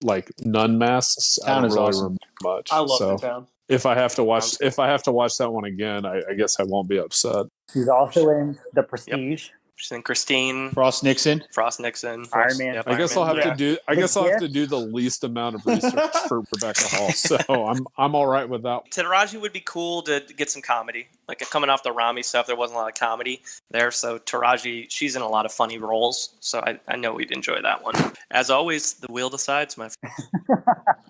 like nun masks, I don't really remember much. I love The Town. If I have to watch that one again, I guess I won't be upset. She's also in The Prestige. Yep. She's in Christine, Frost Nixon, Iron Man. I guess I'll have to do. I guess I'll have to do the least amount of research for Rebecca Hall. So I'm all right with that. Taraji would be cool to get some comedy, like coming off the Rami stuff. There wasn't a lot of comedy there, so Taraji, she's in a lot of funny roles. So I know we'd enjoy that one. As always, the wheel decides, my friend.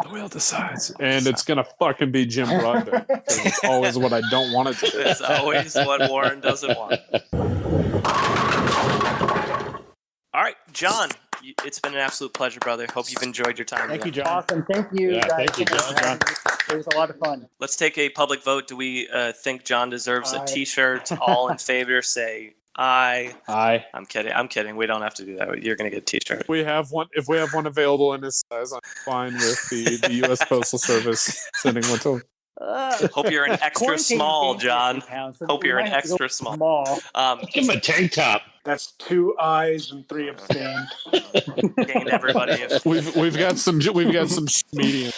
The wheel decides, and it's gonna fucking be Jim Broadbent. It's always what I don't want it to be. It's always what Warren doesn't want. All right, John, it's been an absolute pleasure, brother. Hope you've enjoyed your time. Thank you, today. John. Awesome. Thank you. Yeah, guys. thank you, John. It was a lot of fun. Let's take a public vote. Do we think John deserves a T-shirt? All in favor, say aye. Aye. I'm kidding. We don't have to do that. You're going to get a T-shirt. We have one. If we have one available in his size, I'm fine with the U.S. Postal Service sending one to him. Hope you're an extra small, John. Hope you're an extra small. Give him a tank top. That's 2 ayes and 3 abstained. Gained everybody. We've got some medium.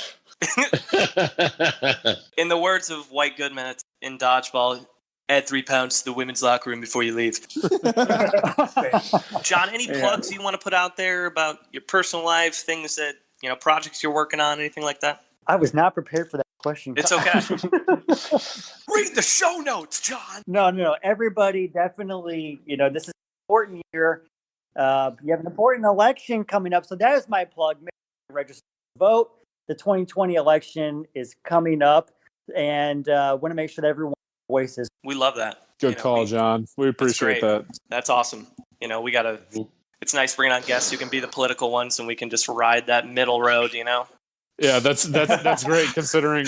In the words of White Goodman in Dodgeball, add 3 pounds to the women's locker room before you leave. John, any plugs you want to put out there about your personal life, things that, projects you're working on, anything like that? I was not prepared for that question. It's okay. Read the show notes, John. No. Everybody definitely, this is an important year. You have an important election coming up. So that is my plug. Make sure you register to vote. The 2020 election is coming up. And want to make sure that everyone's voices. We love that. Good call, John. We appreciate that. That's awesome. It's nice bringing on guests who can be the political ones and we can just ride that middle road, Yeah, that's great considering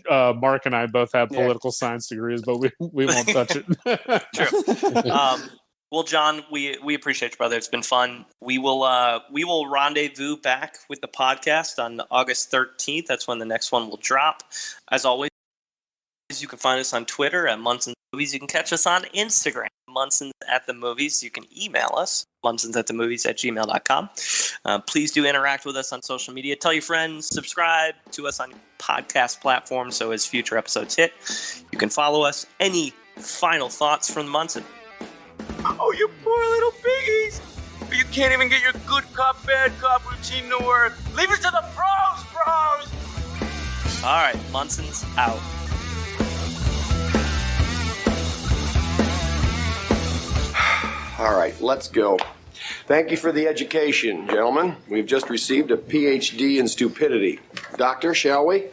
Mark and I both have political science degrees, but we won't touch it. True. Well, John, we appreciate you, brother. It's been fun. We will rendezvous back with the podcast on August 13th. That's when the next one will drop. As always, you can find us on Twitter at Munson's Movies. You can catch us on Instagram, Munson's at the Movies. You can email us, munsonsatthemovies@gmail.com. Please do interact with us on social media. Tell your friends, subscribe to us on podcast platforms so as future episodes hit. You can follow us. Any final thoughts from Munson? Oh, you poor little piggies. You can't even get your good cop, bad cop routine to work. Leave it to the pros. All right, Munson's out. All right, let's go. Thank you for the education, gentlemen. We've just received a PhD in stupidity. Doctor, shall we?